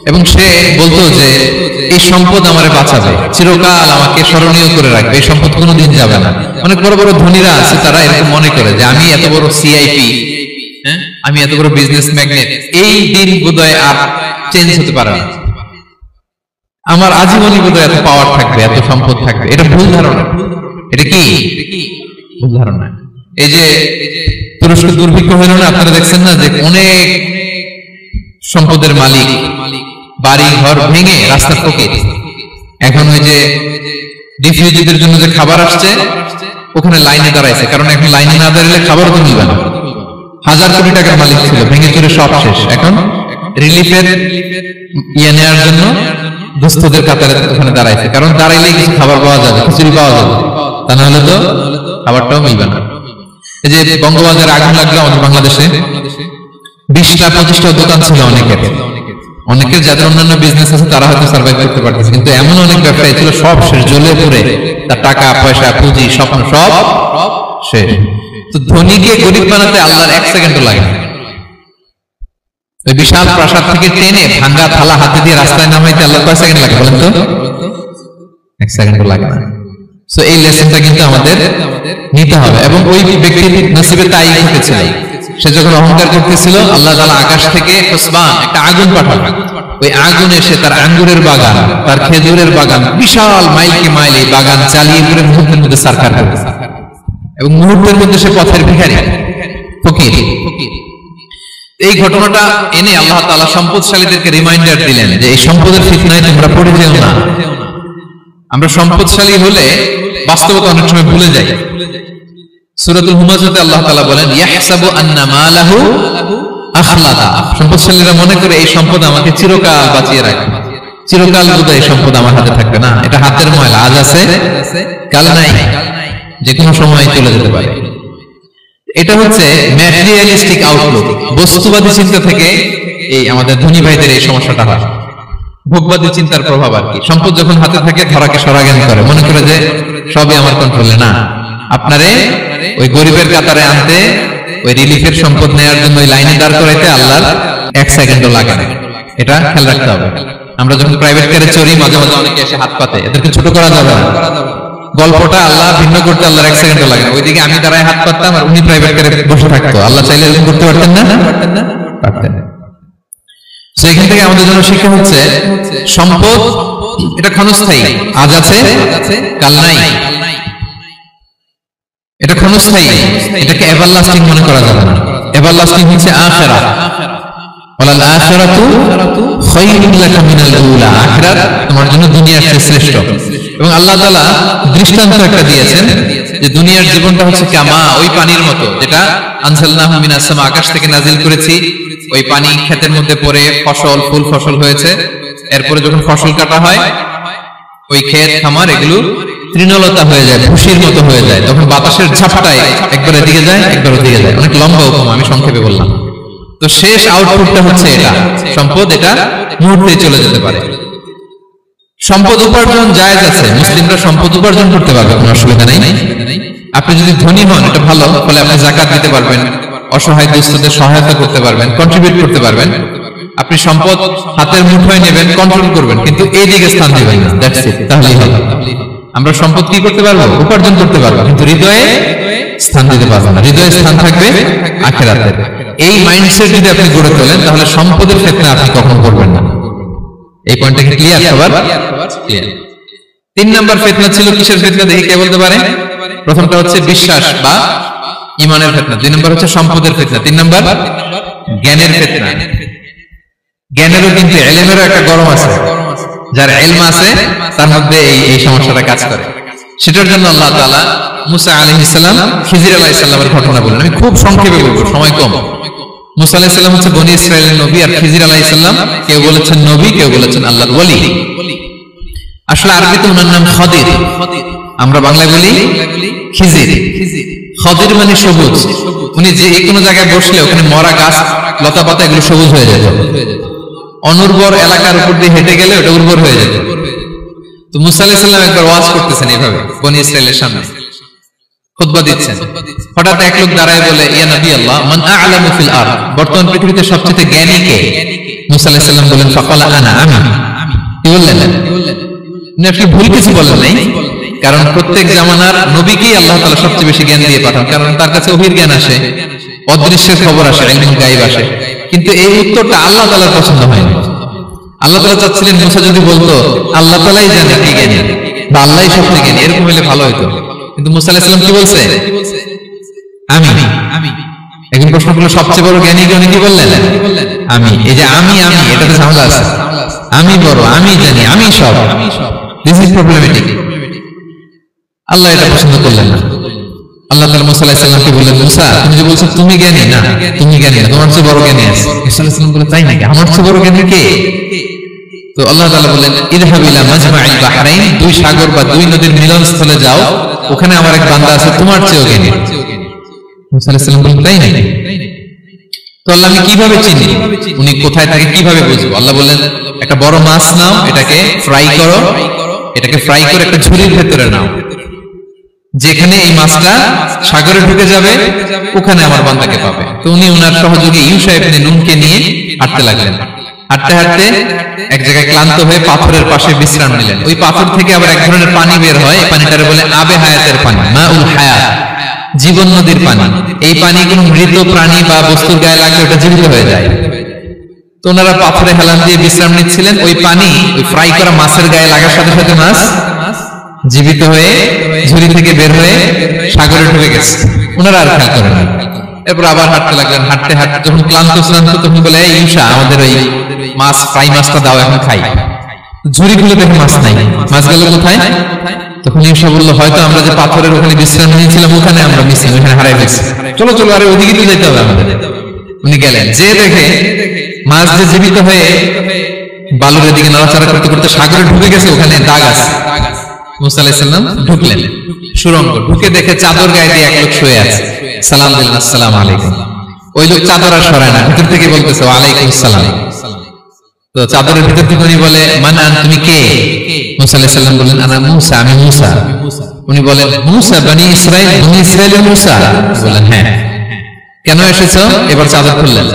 এবং সে বলতো যে এই সম্পদ আমারে বাঁচাবে, চিরকাল আমাকে স্মরণীয় করে রাখবে, এই সম্পদ কোনোদিন যাবে না। অনেক বড় বড় ধনীরা আছে, তারা এরকম মনে করে যে আমি এত বড় সিআইপি, আমি এত বড় বিজনেস ম্যাগনেট, এই দিন বোধহয় আর চেঞ্জ হতে পারে না, আমার আজীবনই বোধহয় এত পাওয়ার থাকবে, এত সম্পদ থাকবে। এটা ভুল ধারণা। এটা কি ভুল ধারণা? এই যে তুরস্ক দুর্ভিক্ষ হলো না, আপনারা দেখছেন না যে অনেক সম্পদের মালিক বাড়ি ঘর ভেঙে রাস্তার পকেট, এখন ওই যে রিফিউজিদের জন্য যে খাবার আসছে ওখানে লাইনে দাঁড়াইছে, কারণ এখন লাইনে না দাঁড়ালে খাবার তো মিলবে না। 1000 কোটি টাকার মালিক ছিল, ভেঙে চুরে সব শেষ। এখন রিলিফের নেওয়ার জন্য দুস্থদের কাতারে ওখানে দাঁড়াইছে, কারণ দাঁড়াইলেই কিছু খাবার পাওয়া যাবে, খিচুড়ি পাওয়া যাবে, তা না হলে তো খাবারটাও মিলবে না। এই যে বঙ্গবাজারে আগুন লাগলো আমাদের বাংলাদেশে, 20টা 25টা দোকান ছিল অনেকের যাদের অন্যান্য বিজনেস আছে তারা হয়তো সার্ভাইভ করতে পারতেছে, কিন্তু এমন অনেক ব্যবসায়ী ছিল সব শেষ, জ্বলে পুড়ে তার টাকা পয়সা পুঁজি স্বপ্ন সব শেষ। তো ধনীকে গরিব বানাতে আল্লাহর 1 সেকেন্ডও লাগে না। ওই বিশাল প্রাসাদ থেকে টেনে ভাঙ্গা থালা হাতে দিয়ে রাস্তায় নামাইতে আল্লাহর কয় সেকেন্ড লাগে বলেন তো? 1 সেকেন্ডও লাগে না। সো এই লেসনটা কিন্তু আমাদের নিতে হবে। এবং ওই ব্যক্তির নসিবে তাই ঘটেছিল, সে যখন অহংকার করতেছিল আল্লাহ তাআলা আকাশ থেকে হুসবান একটা আগুন পাঠালেন। ওই আগুন এসে তার আঙ্গুরের বাগান, তার খেজুরের বাগান, বিশাল মাইলকে মাইল এই বাগান চালিয়ে পুরো মুহূর্তের মধ্যে সারকার করে, এবং মুহূর্তের মধ্যে সে পথের ভিখারি, ফকির। এই ঘটনাটা এনে আল্লাহ তাআলা সম্পদশালীদেরকে রিমাইন্ডার দিলেন যে এই সম্পদের ফিতনায় তোমরা পড়ে যেও না। আমরা সম্পদশালী হলে বাস্তবতা অনেক সময় ভুলে যাই। সূরাতুল হুমাযাতে আল্লাহ তাআলা বলেন ইয়াহসাবু আন্না মালাহু আখলাদা, সম্পদশালীরা মনে করে এই সম্পদ আমাকে চিরকাল বাঁচিয়ে রাখবে, চিরকাল বোধহয় এই সম্পদ আমার হাতে থাকবে না। এটা হাতের ময়লা, আজ আছে কাল নাই, যে কোনো সময় চলে যেতে পারে। এটা হচ্ছে ম্যাটেরিয়ালিস্টিক আউটলুক, বস্তুবাদী চিন্তা থেকে এই আমাদের ধনী ভাইদের এই সমস্যাটা হয়। ভোগবাদী চিন্তার প্রভাব আর কি। সম্পদ যখন হাতে থাকে ধরাকে সরাজ্ঞান করে, মনে করে যে সবই আমার কন্ট্রোলে। না, আপনারে ওই গরিবের কাতারে আনতে ওই রিলিফের সম্পদ নেওয়ার জন্য ওই লাইনে দাঁড় করাইতে আল্লাহর 1 সেকেন্ডও লাগে না। এটা খেয়াল রাখতে হবে। আমরা যখন প্রাইভেট কারে চড়ি মাঝে মাঝে অনেকে এসে হাত পাতে, এদেরকে ছোট করা যাবে না। গল্পটা আল্লাহ ভিন্ন করতে আল্লাহর 1 সেকেন্ডও লাগে না। ওইদিকে আমি দাঁড়ায় হাত পাততাম আর উনি প্রাইভেট কারে বসে থাকতো। আল্লাহ চাইলে এরকম করতে পারতেন না? পারতেন। সেখান থেকে আমাদের জন্য শিক্ষা হচ্ছে সম্পদ এটা ক্ষণস্থায়ী, আজ আছে কাল নাই। এটা ক্ষণস্থায়ী, এটাকে এভারলাস্টিং মনে করা যাবে না। এভারলাস্টিং হচ্ছে আখিরাত। ওয়ালাল আখিরাতু খায়রুল লাকা মিনাল উলা, আখিরাত তোমার জন্য দুনিয়ার চেয়ে শ্রেষ্ঠ। এবং আল্লাহ তাআলা দৃষ্টান্ত একটা দিয়েছেন যে দুনিয়ার জীবনটা হচ্ছে কামা, ওই পানির মতো যেটা আনজালনাহু মিনাস সামা, আকাশ থেকে নাজিল করেছি। ওই পানি ক্ষেতের মধ্যে পড়ে ফসল, ফুল ফসল হয়েছে। এরপরে যখন ফসল কাটা হয় ওই ক্ষেত খামার এগুলো তৃণলতা হয়ে যায়, ভুসির মতো হয়ে যায়। তখন বাতাসের ঝাপটায় একবার এদিকে যায় একবার ওদিকে যায়। অনেক লম্বা উপমা, আমি সংক্ষেপে বললাম। তো শেষ আউটপুটটা হচ্ছে এটা, সম্পদ এটা মুহূর্তে চলে যেতে পারে। সম্পদ উপার্জন জায়েজ আছে, মুসলিমরা সম্পদ উপার্জন করতে পারবে, কোনো অসুবিধা নাই। আপনি যদি ধনী হন এটা ভালো, ফলে আপনি যাকাত দিতে পারবেন, অসহায় দুস্থদের সহায়তা করতে পারবেন, কন্ট্রিবিউট করতে পারবেন। আপনি সম্পদ হাতের মুঠোয় নেবেন, কন্ট্রোল করবেন, কিন্তু এই দিকে স্থান দিবেন না। দ্যাটস ইট, তাহলেই হবে। আমরা সম্পদ কি করতে পারবো? উপার্জন করতে পারবো, কিন্তু হৃদয়ে স্থান দিতে পারবো না। হৃদয়ে স্থান থাকবে আখিরাতে। এই মাইন্ডসেট যদি আপনি গড়ে তোলেন তাহলে সম্পদের ফিতনা আপনি কখনো করবেন না। এই পয়েন্টটা কি ক্লিয়ার? সবার ক্লিয়ার? 3 নাম্বার ফিতনা ছিল কিসের ফিতনা দেখি কে বলতে পারে? প্রথমটা হচ্ছে বিশ্বাস বা ঈমানের ফিতনা, 2 নাম্বার হচ্ছে সম্পদের ফিতনা, 3 নাম্বার জ্ঞানের ফিতনা। জ্ঞানেরও কিন্তু ইলমেরও একটা গরম আছে। যার ইলম আছে তার মধ্যে এই সমস্যাটা কাজ করে। সেটার জন্য আল্লাহ তাআলা মুসা আলাইহিস সালাম, খিজির আলাইহিস সালামের ঘটনা বলেন। আমি খুব সংক্ষেপে বলবো, সময় কম। মুসা আলাইহিস সালাম হচ্ছে বনি ইসরাইলের নবী, আর খিজির আলাইহিস সালাম কেউ বলেছেন নবী, কেউ বলেছেন আল্লাহর ওলি। আসলে আরবিতে ওনার নাম খদির, আমরা বাংলায় বলি খিজির। খদির মানে সবুজ। উনি যে কোনো জায়গায় বসলে ওখানে মরা গাছ, লতা পাতা এগুলো সবুজ হয়ে যেত। অনুর্বর এলাকার উপর দিয়ে হেঁটে গেলে ওটা উর্বর হয়ে যেত। তো মুসা আলাইহিস সালাম একবার ওয়াজ করতেছেন এইভাবে বনি ইসরাইলের সামনে, খুতবা দিচ্ছেন। হঠাৎ এক লোক দাঁড়ায় বলে, ইয়া নবী আল্লাহ, মান আ'লামু ফিল আরদ, বর্তমান পৃথিবীতে সবচেয়ে জ্ঞানী কে? মুসা আলাইহিস সালাম বলেন, ফাকালা আনা, আমি। কি বললেন? আপনি ভুল কিছু বলেন নাই, কারণ প্রত্যেক জামানার নবীকেই আল্লাহ তাআলা সবচেয়ে বেশি জ্ঞান দিয়ে পাঠান, কারণ তার কাছে ওহীর জ্ঞান আসে, অদৃশ্যের খবর আসে, ইলমুল গায়ব আসে। কিন্তু এই উত্তরটা আল্লাহ তাআলার পছন্দ হয়নি। আল্লাহ তাআলা চাচ্ছিলেন মুসা যদি বলতো আল্লাহ তাআলাই জানে কি জ্ঞানী বা আল্লাহই সবচেয়ে জ্ঞানী, এরকম হলে ভালো হতো। কিন্তু মুসা আলাইহিস সালাম কি বলছে? আমি। এখন প্রশ্ন করলো সবচেয়ে বড় জ্ঞানী কে? উনি কি বললেন? আমি। এই যে আমি এটাতে ঝামেলা আছে। আমি বড়, আমি জানি, আমি সব। This is problematic. আল্লাহ এটা পছন্দ করলেন না। আল্লাহ তাআলা মুসা আলাইহিস সালামকে বললেন, মুসা তুমি যে বলছো তুমি জ্ঞানী, না তুমি জ্ঞানী না, তোমার চেয়ে বড় জ্ঞানী আছে। মুসা আলাইহিস সালাম বলে, তাই নাকি? আমার চেয়ে বড় জ্ঞানী কে? তো আল্লাহ তাআলা বললেন, ইযহাব ইলা মাজমা'il বাহরাইন, 2 সাগর বা 2 নদীর মিলনস্থলে যাও, ওখানে আমার এক বান্দা আছে তোমার চেয়েও জ্ঞানী। মুসা আলাইহিস সালাম বললেন, তাই নাকি? তো আল্লাহ, আমি কিভাবে চিনি উনি কোথায় থাকে, কিভাবে বুঝবো? আল্লাহ বললেন, একটা বড় মাছ নাও, এটাকে ফ্রাই করো, এটাকে ফ্রাই করে একটা ঝুড়ির ভেতরে নাও, যেখানে এই মাছটা সাগরে ঢুকে যাবে ওখানে আমার বান্দাকে পাবে। তো উনি ওনার সহযোগী ইউশা ইবনে নুনকে নিয়ে হাঁটতে লাগলেন। হাঁটতে হাঁটতে এক জায়গায় ক্লান্ত হয়ে পাথরের পাশে বিশ্রাম নিলেন। ওই পাথর থেকে আবার এক ধরনের পানি বের হয়, এই পানিটারে বলে আবে হায়াতের পানি, মাউল হায়াত, জীবন নদীর পানি। এই পানি কোন মৃত প্রাণী বা বস্তুর গায়ে লাগলে ওটা জীবিত হয়ে যায়। তো ওনারা পাথরে হেলান দিয়ে বিশ্রাম নিচ্ছিলেন। ওই পানি ওই ফ্রাই করা মাছের গায়ে লাগার সাথে সাথে মাছ জীবিত হয়ে ঝুড়ি থেকে বের হয়ে সাগরে ঢুকে গেছে। ওনারা আর খেয়াল করেন না। এরপর আবার হাঁটতে লাগলেন। হাঁটতে হাঁটতে যখন ক্লান্ত তখন বলে, এই ইউশা, আমাদের ওই মাছ ফ্রাই মাছটা দাও, এখন খাই। ঝুড়ি খুলে দেখে মাছ নাই। মাছ গেল কোথায়? তখন ইউশা বললো, হয়তো আমরা যে পাথরের ওখানে বিশ্রাম নিয়েছিলাম ওখানে আমরা মিসিং, ওখানে হারাই গেছি। চলো চলো, আরে ওদিকে তো যেতে হবে আমাদের। উনি গেলেন, যে দেখে মাছ যে জীবিত হয়ে বালুর দিকে নাড়াচাড়া করতে করতে সাগরে ঢুকে গেছে, ওখানে দাগ আছে। মুসা আলাইহিস সালাম ঢুকলেন সুরঙ্গ, ঢুকে দেখে চাদর গায়ে দিয়ে এক লোক শুয়ে আছে। সালাম দিলেন, আসসালামু আলাইকুম। ওই লোক চাদর আর সরায় না, ভিতর থেকে বলতেছে, ওয়ালাইকুম সালাম। তো চাদরের ভিতর থেকে উনি বলে, মান আন, তুমি কে? মুসা আলাইহিস সালাম বললেন, আনা মুসা, আমি মুসা। উনি বলেন, মুসা বনি ইসরাইল, বনি ইসরাইলের মুসা? বলেন, হ্যাঁ। কেন এসেছো? এবার চাদর খুললেন,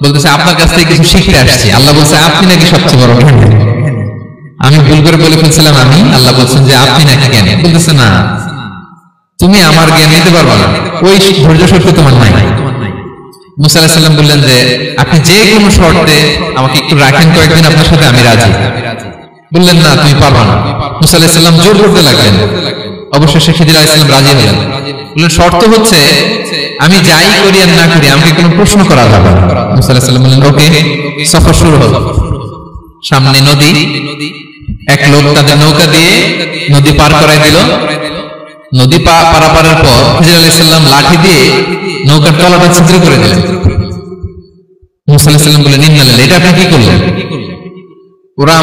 বলতেছে আপনার কাছ থেকে কিছু শিখতে আসছি। আল্লাহ বলছে আপনি নাকি সবচেয়ে বড় জ্ঞানী। আমি ভুল করে বলে ফেলছিলাম আমি, আল্লাহ বলছেন যে আপনি নাকি জ্ঞানী। বলতেছে না, তুমি আমার জ্ঞান নিতে পারবে না, ওই ধৈর্য শক্তি তোমার নাই। মুসা আলাইহিস সালাম বললেন যে আপনি যে কোনো শর্তে আমাকে একটু রাখেন কয়েকদিন আপনার সাথে, আমি রাজি। বললেন না তুমি পারবা না। মুসা আলাইহিস সালাম জোর করতে লাগলেন, অবশেষে খিজির আলাইহিস সালাম রাজি হলেন। বললেন শর্ত হচ্ছে আমি যাই করি আর না করি আমাকে কোনো প্রশ্ন করা যাবে না। মুসা আলাইহিস সালাম বললেন ওকে। সফর শুরু হলো। সামনে নদী, এক লোক তাদের নৌকা দিয়ে নদী পার করাই দিল। নদী পারাপারের পর খিজির আলাইহিস সালাম লাঠি দিয়ে নৌকার তলাটা ছিদ্র করে দিলেন। মুসা আলাইহিস সালাম বললেন ইন্না লিল্লাহি, এটা আপনি কি করলেন? ওরা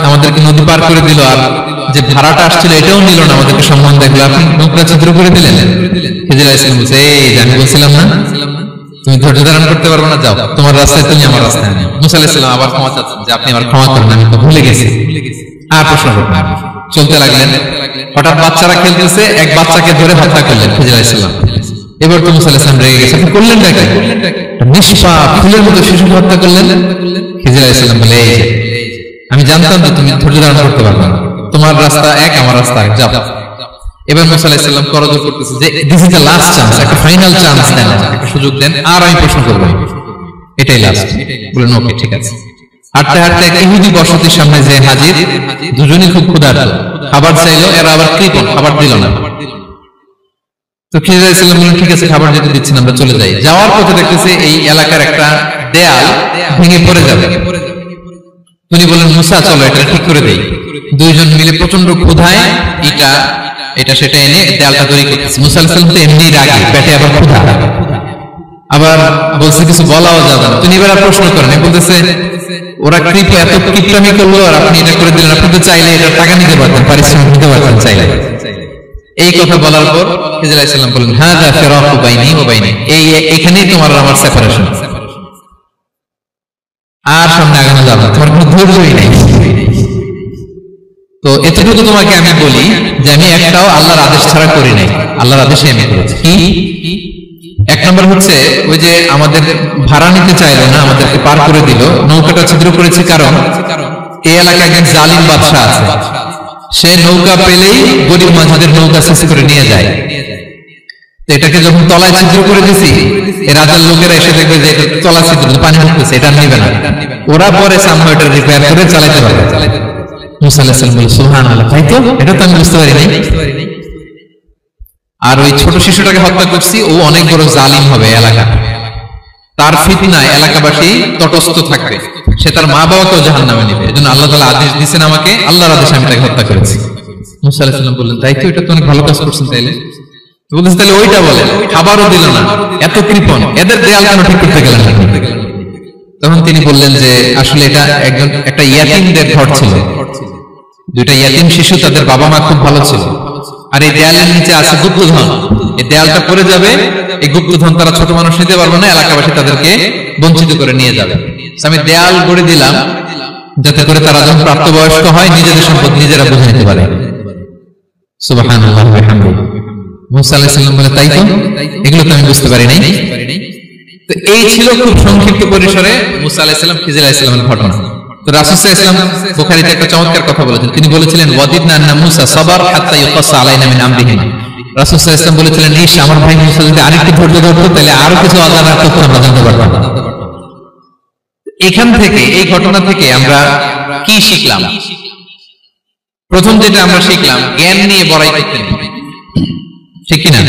আমাদেরকে নদী পার করে দিল, আর যে ভাড়াটা আসছিল এটাও নিল না, আমাদেরকে সম্মান দেখলো, আপনি নৌকা ছিদ্র করে দিলেন। খিজির আলাইহিস সালাম বলছে এই আমি বলছিলাম না তুমি ধৈর্য ধারণ করতে পারবে না, যাও তোমার রাস্তায় তুমি আমার রাস্তায়। মুসা আলাইহিস সালাম আবার ক্ষমা চাচ্ছেন যে আপনি আমার ক্ষমা করেন, আমি তো ভুলে গেছি। আর প্রশ্ন করবেন, চলতে লাগলেন। হঠাৎ বাচ্চারা খেলতেছে, এক বাচ্চাকে ধরে হত্যা করলেন খিজির আলাইহিস সালাম। এবার তো মুসা আলাইহিস সালাম রেগে গেছে, আপনি করলেন নাকি? নিষ্পাপ ফুলের মতো শিশুকে হত্যা করলেন। খিজির আলাইহিস সালাম বলে এই আমি জানতাম যে তুমি ধৈর্য ধারণ করতে পারবে না, তোমার রাস্তা এক আমার রাস্তা এক, যাও। এবার মুসা আলাইহিস সালাম করজোর করতেছে যে this is the last chance, একটা ফাইনাল চান্স দেন, একটা সুযোগ দেন, আর আমি প্রশ্ন করব, এটাই লাস্ট। বলেন ওকে ঠিক আছে। হাঁটতে হাঁটতে এক ইহুদি বসতির সামনে যে হাজির, দুজনই খুব ক্ষুধার্ত, খাবার চাইলো, এরা আবার কৃপণ, খাবার দিল না। তো খিজির আলাইহিস সালাম বললেন ঠিক আছে খাবার যেতে দিচ্ছি না, আমরা চলে যাই। যাওয়ার পথে দেখতেছে এই এলাকার একটা দেয়াল ভেঙে পড়ে যাবে। তিনি বলেন মুসা চলো এটা ঠিক করে দেই। দুইজন মিলে প্রচন্ড ক্ষুধায় এটা সেটা এনে দেয়ালটা তৈরি করতেছে। মুসা আলাইহিস সালাম তো এমনি রাগী, পেটে আবার ক্ষুধা, আবার বলছে কিছু বলাও যাবে না। তিনি এবার প্রশ্ন করেন, বলতেছে ওরা এত কৃপণামি করলো আর আপনি এটা করে দিলেন, আপনি তো চাইলে এটা টাকা নিতে পারতেন, পারিশ্রমিক নিতে পারতেন চাইলে। এই কথা বলার পর খিজির আলাইহিস সালাম বলেন হাযা ফিরাকু বাইনি ওয়া বাইনিক, এখানেই তোমার আর আমার সেপারেশন, আর সামনে আগানো যাবে না, তোমার কোনো ধৈর্যই নেই। তো এতটুকু তোমাকে আমি বলি যে আমি একটাও আল্লাহর আদেশ ছাড়া করি নাই, আল্লাহর আদেশে আমি করেছি। কি এক নম্বর হচ্ছে ওই যে আমাদের ভাড়া নিতে চাইলো না, আমাদেরকে পার করে দিল, নৌকাটা ছিদ্র করেছি কারণ এই এলাকায় একজন জালিম বাদশা আছে, সে নৌকা পেলেই গরিব মাঝিদের নৌকা শেষ করে নিয়ে যায়। এটাকে যখন তলায় ছিদ্র করে দিছি, এই রাজার লোকেরা এসে দেখবে যে এটা তলা ছিদ্র, পানি ঢুকতেছে, এটা নিবে না, ওরা পরে সামনে এটা রিপেয়ার করে চালাতে পারবে। মুসা আলাইহিস সালাম বলে সুবহানাল্লাহ, তাই তো, এটা তো আমি বুঝতে পারি নাই। আর ওই ছোট শিশুটাকে হত্যা করছি, ও অনেক বড় জালিম হবে এলাকা, তার ফিতনায় এলাকাবাসী তটস্থ থাকবে, সে তার মা বাবাকেও জাহান্নামে নেবে। এজন্য আল্লাহ তাআলা আদেশ দিয়েছেন আমাকে, আল্লাহর আদেশে আমি তাকে হত্যা করেছি। মুসা আলাইহিস সালাম বললেন তাই তো, এটা তো অনেক ভালো কাজ করছেন। তাইলে বলতেছে তাহলে ওইটা বলেন, খাবারও দিল না, এত কৃপণ, এদের দেয়াল কেন ঠিক করতে গেলেন? তখন তিনি বললেন যে আসলে এটা একটা ইয়াতীমদের ঘর ছিল, দুইটা ইয়াতীম শিশু, তাদের বাবা মা খুব ভালো ছিল, আর এই দেয়ালের নিচে আছে গুপ্তধন, এই দেয়ালটা পড়ে যাবে, এই গুপ্তধন তারা ছোট মানুষ নিতে পারবে না, এলাকাবাসী তাদেরকে বঞ্চিত করে নিয়ে যাবে। আমি দেয়াল গড়ে দিলাম যাতে করে তারা যখন প্রাপ্তবয়স্ক হয় নিজেদের সম্পদ নিজেরা বুঝে নিতে পারে। সুবহানাল্লাহ ওয়া বিহামদিহি। মুসা আলাইহিস সালাম বলে তাই তো, এগুলো তো আমি বুঝতে পারি নাই। তো এই ছিল খুব সংক্ষিপ্ত পরিসরে মুসা আলাইহিস সালাম খিজির আলাইহিস সালামের ঘটনা। তো রাসূল সাল্লাল্লাহু আলাইহি ওয়াসাল্লাম বুখারীতে একটা চমৎকার কথা বলেছেন, তিনি বলেছিলেন ওয়াদিদনা আন্না মুসা সাবার হাত্তা ইউকাসা আলাইনা মিন আমরিহি। রাসূল সাল্লাল্লাহু আলাইহি ওয়াসাল্লাম বলেছিলেন ইস আমার ভাই মুসা যদি আরেকটু ধৈর্য ধরতো তাহলে আরো কিছু অজানার তথ্য আমরা জানতে পারতাম। এখান থেকে, এই ঘটনা থেকে আমরা কি শিখলাম? প্রথম যেটা আমরা শিখলাম, জ্ঞান নিয়ে বড়াই করতে নেই, ঠিক কিনা?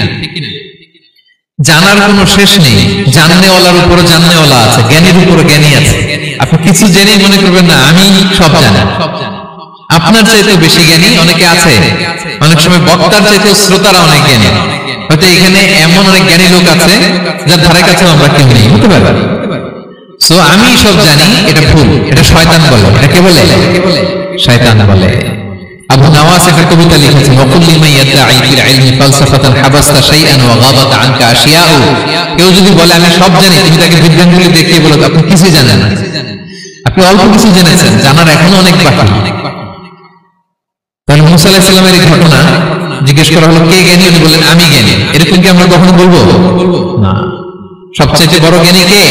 জানার কোনো শেষ নেই, জাননেওয়ালার উপরও জাননেওয়ালা আছে, জ্ঞানীর উপরও জ্ঞানী আছে। আপনি কিছু জেনেই মনে করবেন না আমি সব জানি, আপনার চাইতে বেশি জ্ঞানী অনেকে আছে। অনেক সময় বক্তার চাইতে শ্রোতারা অনেক জ্ঞানী, হয়তো এখানে এমন অনেক জ্ঞানী লোক আছে যার ধারে কাছেও আমরা কেউ নেই, হতে পারে। সো আমি সব জানি, এটা ভুল, এটা শয়তান বলে। এটা কে বলে? শয়তান বলে। আবু নওয়াস একটা কবিতা লিখেছেন, ওয়াকুল লিমান ইয়াদঈ ফিল ইলমি ফালসাফাতান হাবাসতা শাইআন ওয়া গাবাত আনকা আশিয়াউ। কেউ যদি বলে আমি সব জানি, তুমি তাকে বিজ্ঞানগুলি দেখিয়ে বলো আপনি কিছুই জানেন না, আপনি অল্প কিছু জেনেছেন, জানার এখনো অনেক বাকি। তাহলে মুসা আলাইহিস সালামের এই ঘটনা জিজ্ঞেস করা হলো কে জ্ঞানী, উনি বললেন আমি জ্ঞানী। এরকম কি আমরা কখনো বলবো? না। সবচেয়ে বড় জ্ঞানী কে?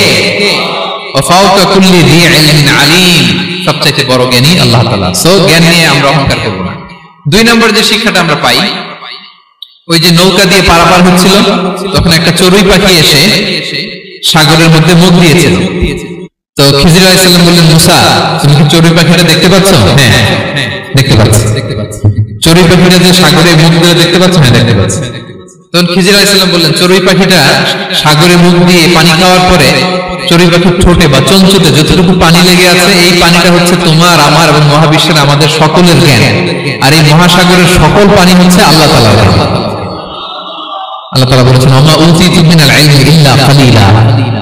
ওয়াফাওকা কুল্লি যী ইলমিন আলীম, সবচেয়ে বড় জ্ঞানী আল্লাহ তাআলা। সো জ্ঞান নিয়ে আমরা অহংকার করব না। 2 নম্বর যে শিক্ষাটা আমরা পাই, ওই যে নৌকা দিয়ে পারাপার হচ্ছিল, তখন একটা চড়ুই পাখি এসে সাগরের মধ্যে মুখ দিয়েছিল। তো খিজির আলাইহিস সালাম বললেন, মুসা তুমি কি চড়ুই পাখিটা দেখতে পাচ্ছ? হ্যাঁ দেখতে পাচ্ছি। চড়ুই পাখিটা যে সাগরে মুখ দিয়ে দেখতে পাচ্ছ? হ্যাঁ দেখতে পাচ্ছি। তখন খিজির আলাইহিস সালাম বললেন, চড়ুই পাখিটা সাগরে মুখ দিয়ে পানি খাওয়ার পরে চড়ুই পাখির ঠোঁটে বা চঞ্চুতে যতটুকু পানি লেগে আছে, এই পানিটা হচ্ছে তোমার, আমার এবং মহাবিশ্বের আমাদের সকলের জ্ঞান। আর এই মহাসাগরের সকল পানি হচ্ছে আল্লাহ তাআলার জ্ঞান। আল্লাহ তাআলা বলেছেন, ওমা উতিতু মিনাল ইলমি ইল্লা কালিলা,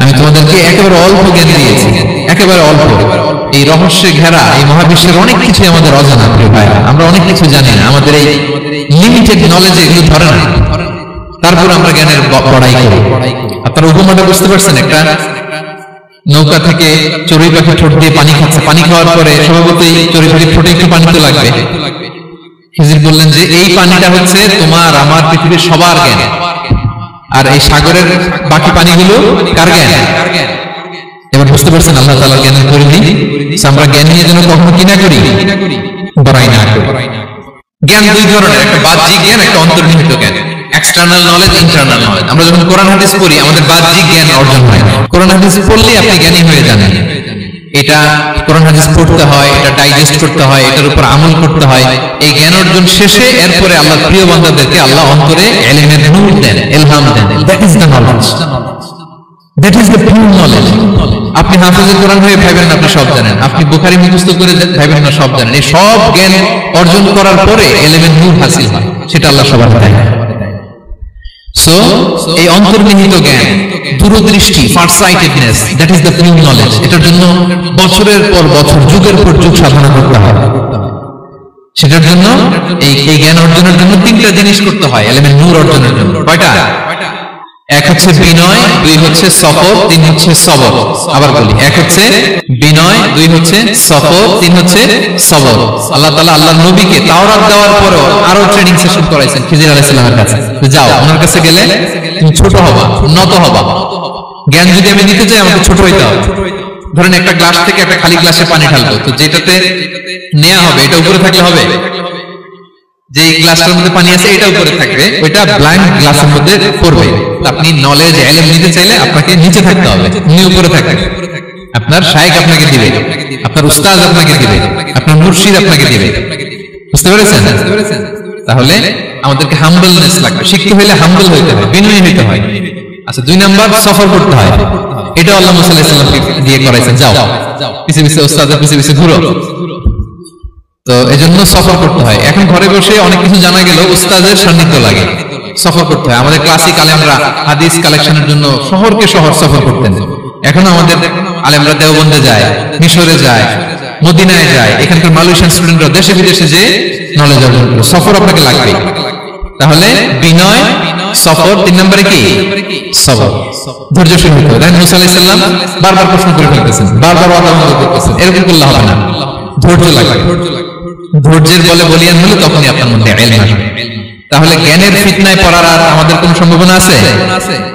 আমি তোমাদেরকে একেবারে অল্প জ্ঞান দিয়েছি, একেবারে অল্প। এই রহস্যে ঘেরা এই মহাবিশ্বের অনেক কিছু আমাদের অজানা, প্রিয় ভাইরা, আমরা অনেক কিছু জানি না, আমাদের এই লিমিটেড নলেজে এগুলো ধরে না, তারপর আমরা জ্ঞানের বড়াই করি। আপনারা উপমাটা বুঝতে পারছেন? একটা নৌকা থেকে চড়ুই পাখি ঠোঁট দিয়ে পানি খাচ্ছে, পানি খাওয়ার পরে স্বভাবতই চড়ুই পাখির ঠোঁটে একটু পানি তো লাগবে। খিজির বললেন যে এই পানিটা হচ্ছে তোমার, আমার, পৃথিবীর সবার জ্ঞান, আর এই সাগরের বাকি পানিগুলো কার জ্ঞান? এবার বুঝতে পারছেন আল্লাহ তাআলার জ্ঞানের পরিধি। আমরা জ্ঞান নিয়ে যেন কখনো কি না করি, বড়াই না করি। জ্ঞান 2 ধরনের, একটা বাহ্যিক জ্ঞান, একটা অন্তর্নিহিত জ্ঞান। External knowledge, internal knowledge. আমরা যখন কোরআন হাদিস পড়ি আমাদের বাহ্যিক জ্ঞান অর্জন হয়। কোরআন হাদিস পড়লে আপনি জ্ঞানী হয়ে যান। এটা কোরআন হাদিস পড়তে হয়, এটা ডাইজেস্ট করতে হয়, এটার উপর আমল করতে হয়। এই জ্ঞান অর্জন শেষে এরপরে আল্লাহর প্রিয় বান্দাদেরকে আল্লাহ অন্তরে ইলমের নূর দেন, ইলহাম দেন। That is the knowledge, that is the pure knowledge. আপনি হাফেজে কোরআন হয়ে ভাবেন না আপনি সব জানেন, আপনি বুখারী মুখস্থ করে ভাবেন না সব জানেন। এই সব জ্ঞান অর্জন করার পরে ইলমের নূর হাসিল হয়, সেটা আল্লাহ সবার দেয়। সো এই অন্তর্নিহিত জ্ঞান, দূরদৃষ্টি, farsightedness, that is the pure knowledge. এটার জন্য বছরের পর বছর, যুগের পর যুগ সাধনা করতে হয়। সেটার জন্য এই জ্ঞান অর্জনের জন্য 3টা জিনিস করতে হয় ইলমের নূর অর্জনের জন্য। কয়টা? 1 হচ্ছে বিনয়, 2 হচ্ছে সফর, 3 হচ্ছে সবর। আবার বলি, 1 হচ্ছে বিনয়, 2 হচ্ছে সফর, 3 হচ্ছে সবর। আল্লাহ তাআলা আল্লাহর নবীকে তাওরাত দেওয়ার পরেও আরো ট্রেনিং সেশন করাইছেন খিজির আলাইহিস সালামের কাছে। যাও, ওনার কাছে গেলে তুমি ছোট হবা, নত হবা। জ্ঞান যদি আমি নিতে চাই আমাকে ছোট হইতে হবে। ধরেন একটা গ্লাস থেকে একটা খালি গ্লাসে পানি ঢালবো, তো যেটাতে নেওয়া হবে এটা উপরে থাকলে হবে? যে গ্লাসটার মধ্যে পানি আছে এটা উপরে থাকবে, ওইটা ব্ল্যাঙ্ক গ্লাসের মধ্যে পড়বে। আপনি নলেজ, ইলম নিতে চাইলে আপনাকে নিচে থাকতে হবে, উনি উপরে থাকবেন। আপনার শায়েখ আপনাকে দিবে, আপনার উস্তাদ আপনাকে দিবে, আপনার মুর্শিদ আপনাকে দিবে। বুঝতে পেরেছেন? তাহলে আমাদেরকে হাম্বলনেস লাগবে। শিখতে হলে হাম্বল হইতে হয়, বিনয়ী হইতে হয়। আচ্ছা, 2 নাম্বার সফর করতে হয়। এটা আল্লাহ মুসা আলাইহিস সালামকে দিয়ে করাইছেন, যাও পিছে পিছে উস্তাদের পিছে পিছে ঘুরো। তো এজন্য সফর করতে হয়। এখন ঘরে বসে অনেক কিছু জানা গেল, উস্তাদের সান্নিধ্য লাগে, সফর করতে হয়। আমাদের ক্লাসিক আলেমরা হাদিস কালেকশনের জন্য শহরকে শহর সফর করতেন। এখন আমাদের আলেমরা দেওবন্দে যায়, মিশরে যায়, মদিনায় যায়। এখানকার মালয়েশিয়ান স্টুডেন্টরা দেশে বিদেশে যে নলেজ অর্জন করে। সফর আপনাকে লাগবে। তাহলে বিনয়, সফর, 3 নম্বরে কি? সবর, ধৈর্যশীল হতে হবে। মুসা আলাইহিস সালাম বারবার প্রশ্ন করে ফেলতেছেন, বারবার ওয়াদা ভঙ্গ করতেছেন, এরকম করলে হবে না। ধৈর্য লাগবে। ধৈর্যের বলে বলিয়ান হলে তখনই আপনার মধ্যে ইলম আসবে। তাহলে জ্ঞানের ফিতনায় পড়ার আর আমাদের কোনো সম্ভাবনা আছে?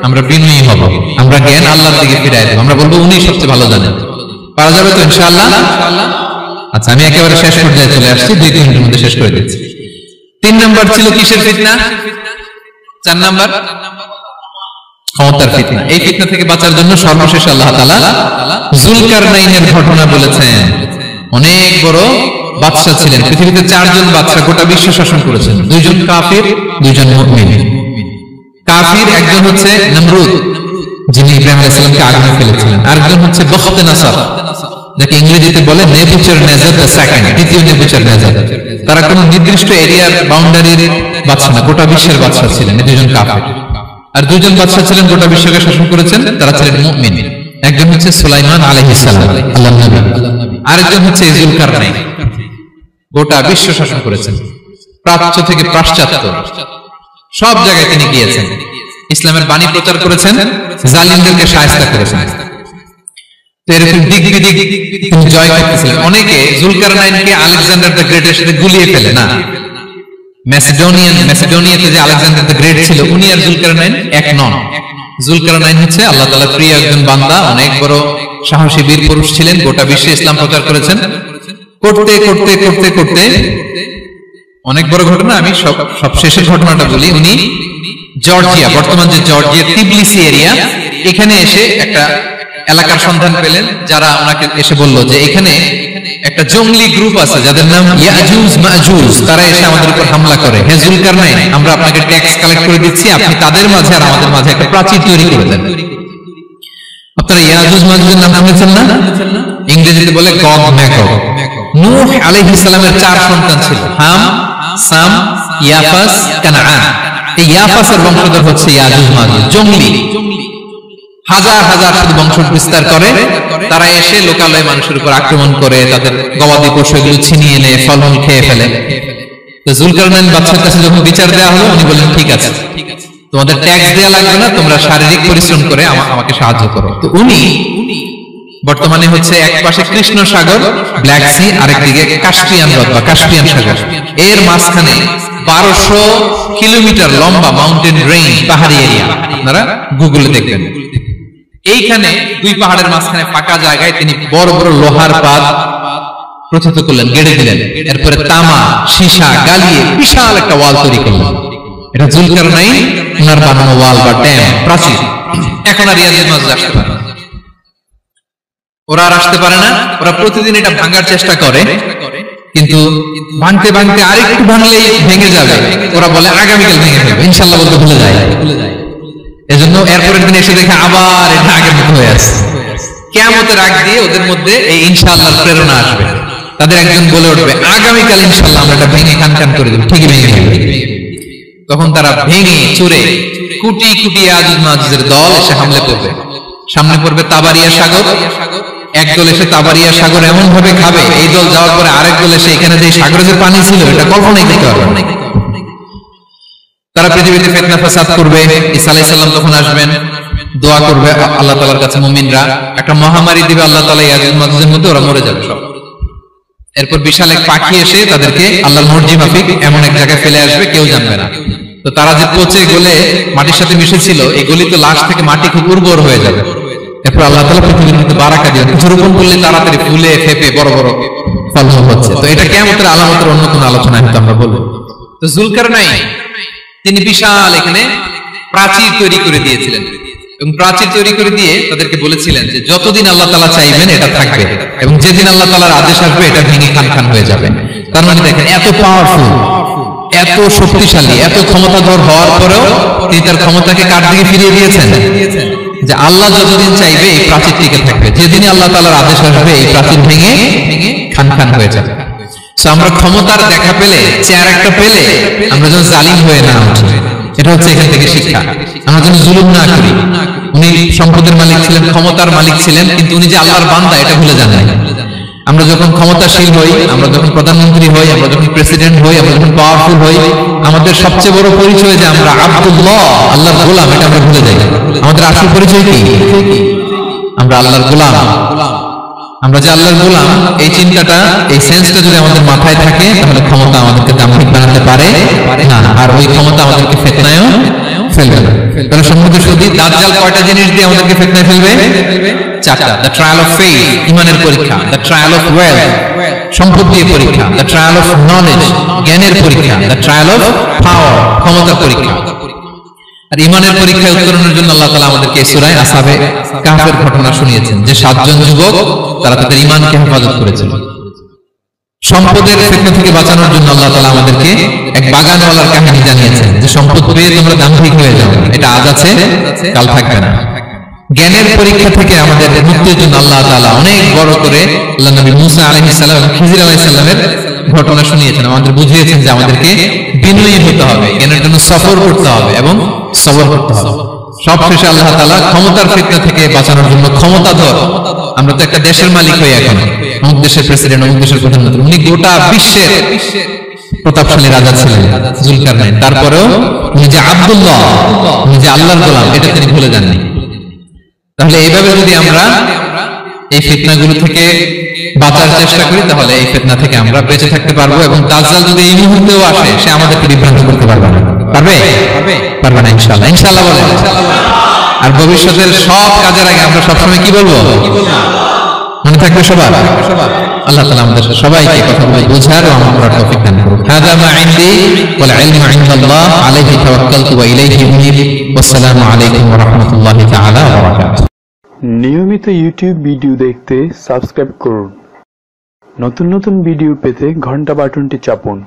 আমরা বিনয়ী হব, আমরা জ্ঞান আল্লাহর দিকে ফিরাই দেব, আমরা বলবো উনি সবচেয়ে ভালো জানেন। পারা যাবে তো ইনশাআল্লাহ? আচ্ছা, আমি একেবারে শেষ পর্যায়ে চলে আসছি, 2-3 মিনিটের মধ্যে শেষ করে দিচ্ছি। 3 নাম্বার ছিল কিসের ফিতনা? 4 নাম্বার ক্ষমতার ফিতনা। এই ফিতনা থেকে বাঁচার জন্য সর্বশেষ আল্লাহ তাআলা যুলকারনাইনের ঘটনা বলেছেন। অনেক বড় বাদশা ছিলেন, পৃথিবীতে 4 জন বাদশা গোটা বিশ্ব শাসন করেছেন। 2 জন কাফির, 2 জন মুমিন। কাফির একজন হচ্ছে নমরুদ, যিনি ইব্রাহিম আলাইহিস সালামকে আগুনে ফেলেছিলেন। আরেকজন হচ্ছে বখতনাসার, যাকে ইংরেজিতে বলে নেবুচারনেজার দ্য সেকেন্ড, দ্বিতীয় নেবুচারনেজার। তারা কোনো নির্দিষ্ট এরিয়ার বাউন্ডারির বাদশা না, গোটা বিশ্বের বাদশা ছিলেন। 2 জন কাফির। আর 2 জন বাদশা ছিলেন গোটা বিশ্বকে শাসন করেছেন, তারা ছিলেন মুমিন। একজন হচ্ছে সুলাইমান আলাইহিস সালাম, আল্লাহর নবী। আরেকজন হচ্ছে যুলকারনাইন, গোটা বিশ্ব শাসন করেছেন। প্রাচ্য থেকে পাশ্চাত্য সব জায়গায় তিনি গিয়েছেন, ইসলামের বাণী প্রচার করেছেন, জালিমদেরকে শায়েস্তা করেছেন। তো এরকম দিক বিদিক তিনি জয় করতেছিলেন। অনেকে যুলকারনাইনকে আলেকজান্ডার দ্য গ্রেটের সাথে গুলিয়ে ফেলে না। ম্যাসিডোনিয়াতে যে আলেকজান্ডার দ্য গ্রেট ছিল, উনি আর যুলকারনাইন এক নন। জুলকারনাইন হচ্ছে আল্লাহ তাআলার প্রিয় একজন বান্দা, অনেক বড় সাহসী বীর পুরুষ ছিলেন, গোটা বিশ্বে ইসলাম প্রচার করেছেন। করতে করতে করতে করতে অনেক বড় ঘটনা, আমি সব শেষের ঘটনাটা বলি। উনি জর্জিয়া, বর্তমান যে জর্জিয়ার তিবলিসি এরিয়া, এখানে এসে একটা এলাকার সন্ধান পেলেন, যারা ওনাকে এসে বলল যে এখানে একটা জঙ্গলি গ্রুপ আছে যাদের নাম ইয়াজুজ মাজুজ, তারা এসে আমাদের উপর হামলা করে। হে জুলকারনাইন, আমরা আপনাকে ট্যাক্স কালেক্ট করে দিচ্ছি, আপনি তাদের মাঝে আর আমাদের মাঝে একটা প্রাচীর তৈরি করে দেন। আপনারা ইয়াজুজ মাজুজের নাম শুনেছেন না? ইংরেজিতে বলে গগ ম্যাগগ। নূহ আলাইহিস সালামের 4 সন্তান ছিল, হাম, সাম, ইয়াফাস, কানাআন। এই ইয়াফাসের বংশধর হচ্ছে ইয়াজুজ মাজুজ, জঙ্গলি, হাজার হাজার শুধু বংশ বিস্তার করে। তারা এসে লোকালয়ে মানুষের উপর আক্রমণ করে, তাদের গবাদি পশু এগুলো ছিনিয়ে এনে ফলন খেয়ে ফেলে। তো জুলকারনাইন বাদশার কাছে যখন বিচার দেওয়া হলো, উনি বললেন ঠিক আছে, তোমাদের ট্যাক্স দেওয়া লাগবে না, তোমরা শারীরিক পরিশ্রম করে আমাকে সাহায্য করো। তো উনি বর্তমানে হচ্ছে এক পাশে কৃষ্ণ সাগর, ব্ল্যাক সি, আরেকদিকে কাস্পিয়ান হ্রদ বা কাস্পিয়ান সাগর, এর মাঝখানে 1200 কিলোমিটার লম্বা মাউন্টেন রেঞ্জ, পাহাড়ি এরিয়া, আপনারা গুগলে দেখবেন। এইখানে দুই পাহাড়ের মাঝখানে ফাঁকা জায়গায় তিনি বড় বড় লোহার পাত প্রস্তুত করলেন, গেড়ে দিলেন। এরপরে তামা, সীসা গালিয়ে বিশাল একটা ওয়াল তৈরি করলেন। এটা জুলকারনাইন ওনার বানানো ওয়াল বা ড্যাম, প্রাচীর। এখন আর ইয়াজুজ মাজুজ আসতে পারে না, ওরা আর আসতে পারে না। ওরা প্রতিদিন এটা ভাঙার চেষ্টা করে, কিন্তু ভাঙতে ভাঙতে আরেকটু ভাঙলেই ভেঙে যাবে। ওরা বলে আগামীকাল ভেঙে ফেলবে, ইনশাআল্লাহ বলতে ভুলে যায়। এজন্য এরপরের দিন এসে দেখে আবার এটা আগের মতো হয়ে আছে। কিয়ামতের আগ দিয়ে ওদের মধ্যে এই ইনশাআল্লাহর প্রেরণা আসবে। তাদের একজন বলে উঠবে আগামীকাল ইনশাআল্লাহ আমরা এটা ভেঙে খান করে দেব, ঠিকই ভেঙে ফেলবে। তখন তারা ভেঙে চুরে কুটি কুটি ইয়াজুজ মাজুজের দল এসে হামলে করবে। সামনে পড়বে তাবারিয়া সাগর, এক দল এসে তাবারিয়া সাগর এমন ভাবে খাবে, এই দল যাওয়ার পরে আরেক দল এসে এখানে যে সাগরে যে পানি ছিল এটা কল্পনাই করতে পারবে না। তারা পৃথিবীতে ফিতনা ফাসাদ করবে। ঈসা আলাইহিস সালাম তখন আসবেন, দোয়া করবে আল্লাহ তাআলার কাছে মুমিনরা, একটা মহামারী দিবে আল্লাহ তাআলা ইয়াজুজ মাজুজের মধ্যে, ওরা মরে যাবে সব। এরপর বিশাল এক পাখি এসে তাদেরকে আল্লাহর মর্জি মাফিক এমন এক জায়গায় ফেলে আসবে, কেউ জানবে না। তো তারা যে পচে গলে মাটির সাথে মিশেছিল, এই গলিত লাশ থেকে মাটি খুব উর্বর হয়ে যাবে। এরপর আল্লাহ তাআলা পৃথিবীর মধ্যে বারাকা দিবেন, কিছু রোপণ করলে তাড়াতাড়ি ফুলে ফেপে বড় বড় ফল হচ্ছে। তো এটা কিয়ামতের আলামতের অন্য কোনো আলোচনা হয়তো আমরা বলবো। তো জুলকারনাইন তিনি বিশাল এখানে প্রাচীর তৈরি করে দিয়েছিলেন, এবং প্রাচীর তৈরি করে দিয়ে তাদেরকে বলেছিলেন যে যতদিন আল্লাহ তাআলা চাইবেন এটা থাকবে, এবং যেদিন আল্লাহ তাআলার আদেশ আসবে এটা ভেঙে খান খান হয়ে যাবে। তার মানে দেখেন, এত পাওয়ারফুল, এত শক্তিশালী, এত ক্ষমতাধর হওয়ার পরেও তিনি তার ক্ষমতাকে কার দিকে ফিরিয়ে দিয়েছেন? যে আল্লাহ যতদিন চাইবে এই প্রাচীর টিকে থাকবে, যেদিন আল্লাহ তাআলার আদেশ আসবে এই প্রাচীর ভেঙে খান খান হয়ে যাবে। আমরা ক্ষমতার দেখা পেলে, চেয়ার একটা পেলে, আমরা যেন জালিম হয়ে না উঠি, এটা হচ্ছে এখান থেকে শিক্ষা। আমরা যেন জুলুম না করি। উনি সম্পদের মালিক ছিলেন, ক্ষমতার মালিক ছিলেন, কিন্তু উনি যে আল্লাহর বান্দা এটা ভুলে যান নাই। আমরা যখন ক্ষমতাশীল হই, আমরা যখন প্রধানমন্ত্রী হই, আমরা যখন প্রেসিডেন্ট হই, আমরা যখন পাওয়ারফুল হই, আমাদের সবচেয়ে বড় পরিচয় যে আমরা আব্দুল্লাহ, আল্লাহর গোলাম, এটা আমরা ভুলে যাই। আমাদের আসল পরিচয় কি? আমরা আল্লাহর গোলাম। আমরা যে আল্লাহর গোলাম, এই চিন্তাটা, এই সেন্সটা যদি আমাদের মাথায় থাকে, তাহলে ক্ষমতা আমাদেরকে দাম্ভিক বানাতে পারে না, আর ওই ক্ষমতা আমাদেরকে ফিতনায়ও ফেলবে না। তাহলে সম্মুখে শুধু দাজ্জাল কয়টা জিনিস দিয়ে আমাদেরকে ফিতনায় ফেলবে? 4টা। দ্য ট্রায়াল অফ ফেইথ, ঈমানের পরীক্ষা; দ্য ট্রায়াল অফ ওয়েলথ, সম্পদ দিয়ে পরীক্ষা; দ্য ট্রায়াল অফ নলেজ, জ্ঞানের পরীক্ষা; দ্য ট্রায়াল অফ পাওয়ার, ক্ষমতার পরীক্ষা। আর ঈমানের পরীক্ষায় উত্তরণের জন্য আল্লাহ তাআলা আমাদেরকে সূরা আসহাবে কাহফের ঘটনা শুনিয়েছেন, যে 7 জন যুবক তারা তাদের ঈমানকে হেফাজত করেছিল। সম্পদের ফিতনা থেকে বাঁচানোর জন্য আল্লাহ তাআলা আমাদেরকে এক বাগানওয়ালার কাহিনী জানিয়েছেন, যে সম্পদ পেয়ে তোমরা দাম্ভিক হয়ে যাও, এটা আজ আছে কাল থাকবে না। জ্ঞানের পরীক্ষা থেকে আমাদের মুক্তির জন্য আল্লাহ তাআলা অনেক বড় করে আল্লাহ নবী মুসা আলাইহিস সালাম এবং খিজির আলাইহিস সালামের ঘটনা শুনিয়েছেন, আমাদের বুঝিয়েছেন যে আমাদেরকে বিনয়ী হতে হবে, জ্ঞানের জন্য সফর করতে হবে এবং সবর করতে হবে। সবশেষে আল্লাহ তাআলা ক্ষমতার ফিতনা থেকে বাঁচানোর জন্য ক্ষমতাধর, আমরা তো একটা দেশের মালিক হই এখন, অমুক দেশের প্রেসিডেন্ট, অমুক দেশের প্রধানমন্ত্রী, উনি গোটা বিশ্বের প্রতাপশালী রাজা ছিলেন জুলকারনাইন। তারপরেও উনি যে আব্দুল্লাহ, উনি যে আল্লাহর গোলাম, এটা তিনি ভুলে যাননি। তাহলে এইভাবে যদি আমরা এই ফিতনাগুলো থেকে বাঁচার চেষ্টা করি, তাহলে এই ফিতনা থেকে আমরা বেঁচে থাকতে পারবো, এবং দাজ্জাল যদি এই মুহূর্তেও আসে, সে আমাদেরকে বিভ্রান্ত করতে পারবে না। পারবে? পারবে না ইনশাআল্লাহ। ইনশাআল্লাহ বলেন। আর ভবিষ্যতের সব কাজের আগে আমরা সবসময় কি বলবো? মনে থাকবে সবার? আল্লাহ তাআলা আমাদের সবাইকে কথাগুলো বোঝার ও আমল করার তৌফিক দান করুন। হাযা মা ইনদি ওয়াল ইলমু ইনদাল্লাহ আলাইহি তাওয়াক্কালতু ওয়া ইলাইহি উনীব। ওয়াসসালামু আলাইকুম ওয়া রাহমাতুল্লাহি তাআলা ওয়া বারাকাতুহু। নিয়মিত ইউটিউব ভিডিও দেখতে সাবস্ক্রাইব করুন। নতুন নতুন ভিডিও পেতে ঘন্টা বাটনটি চাপুন।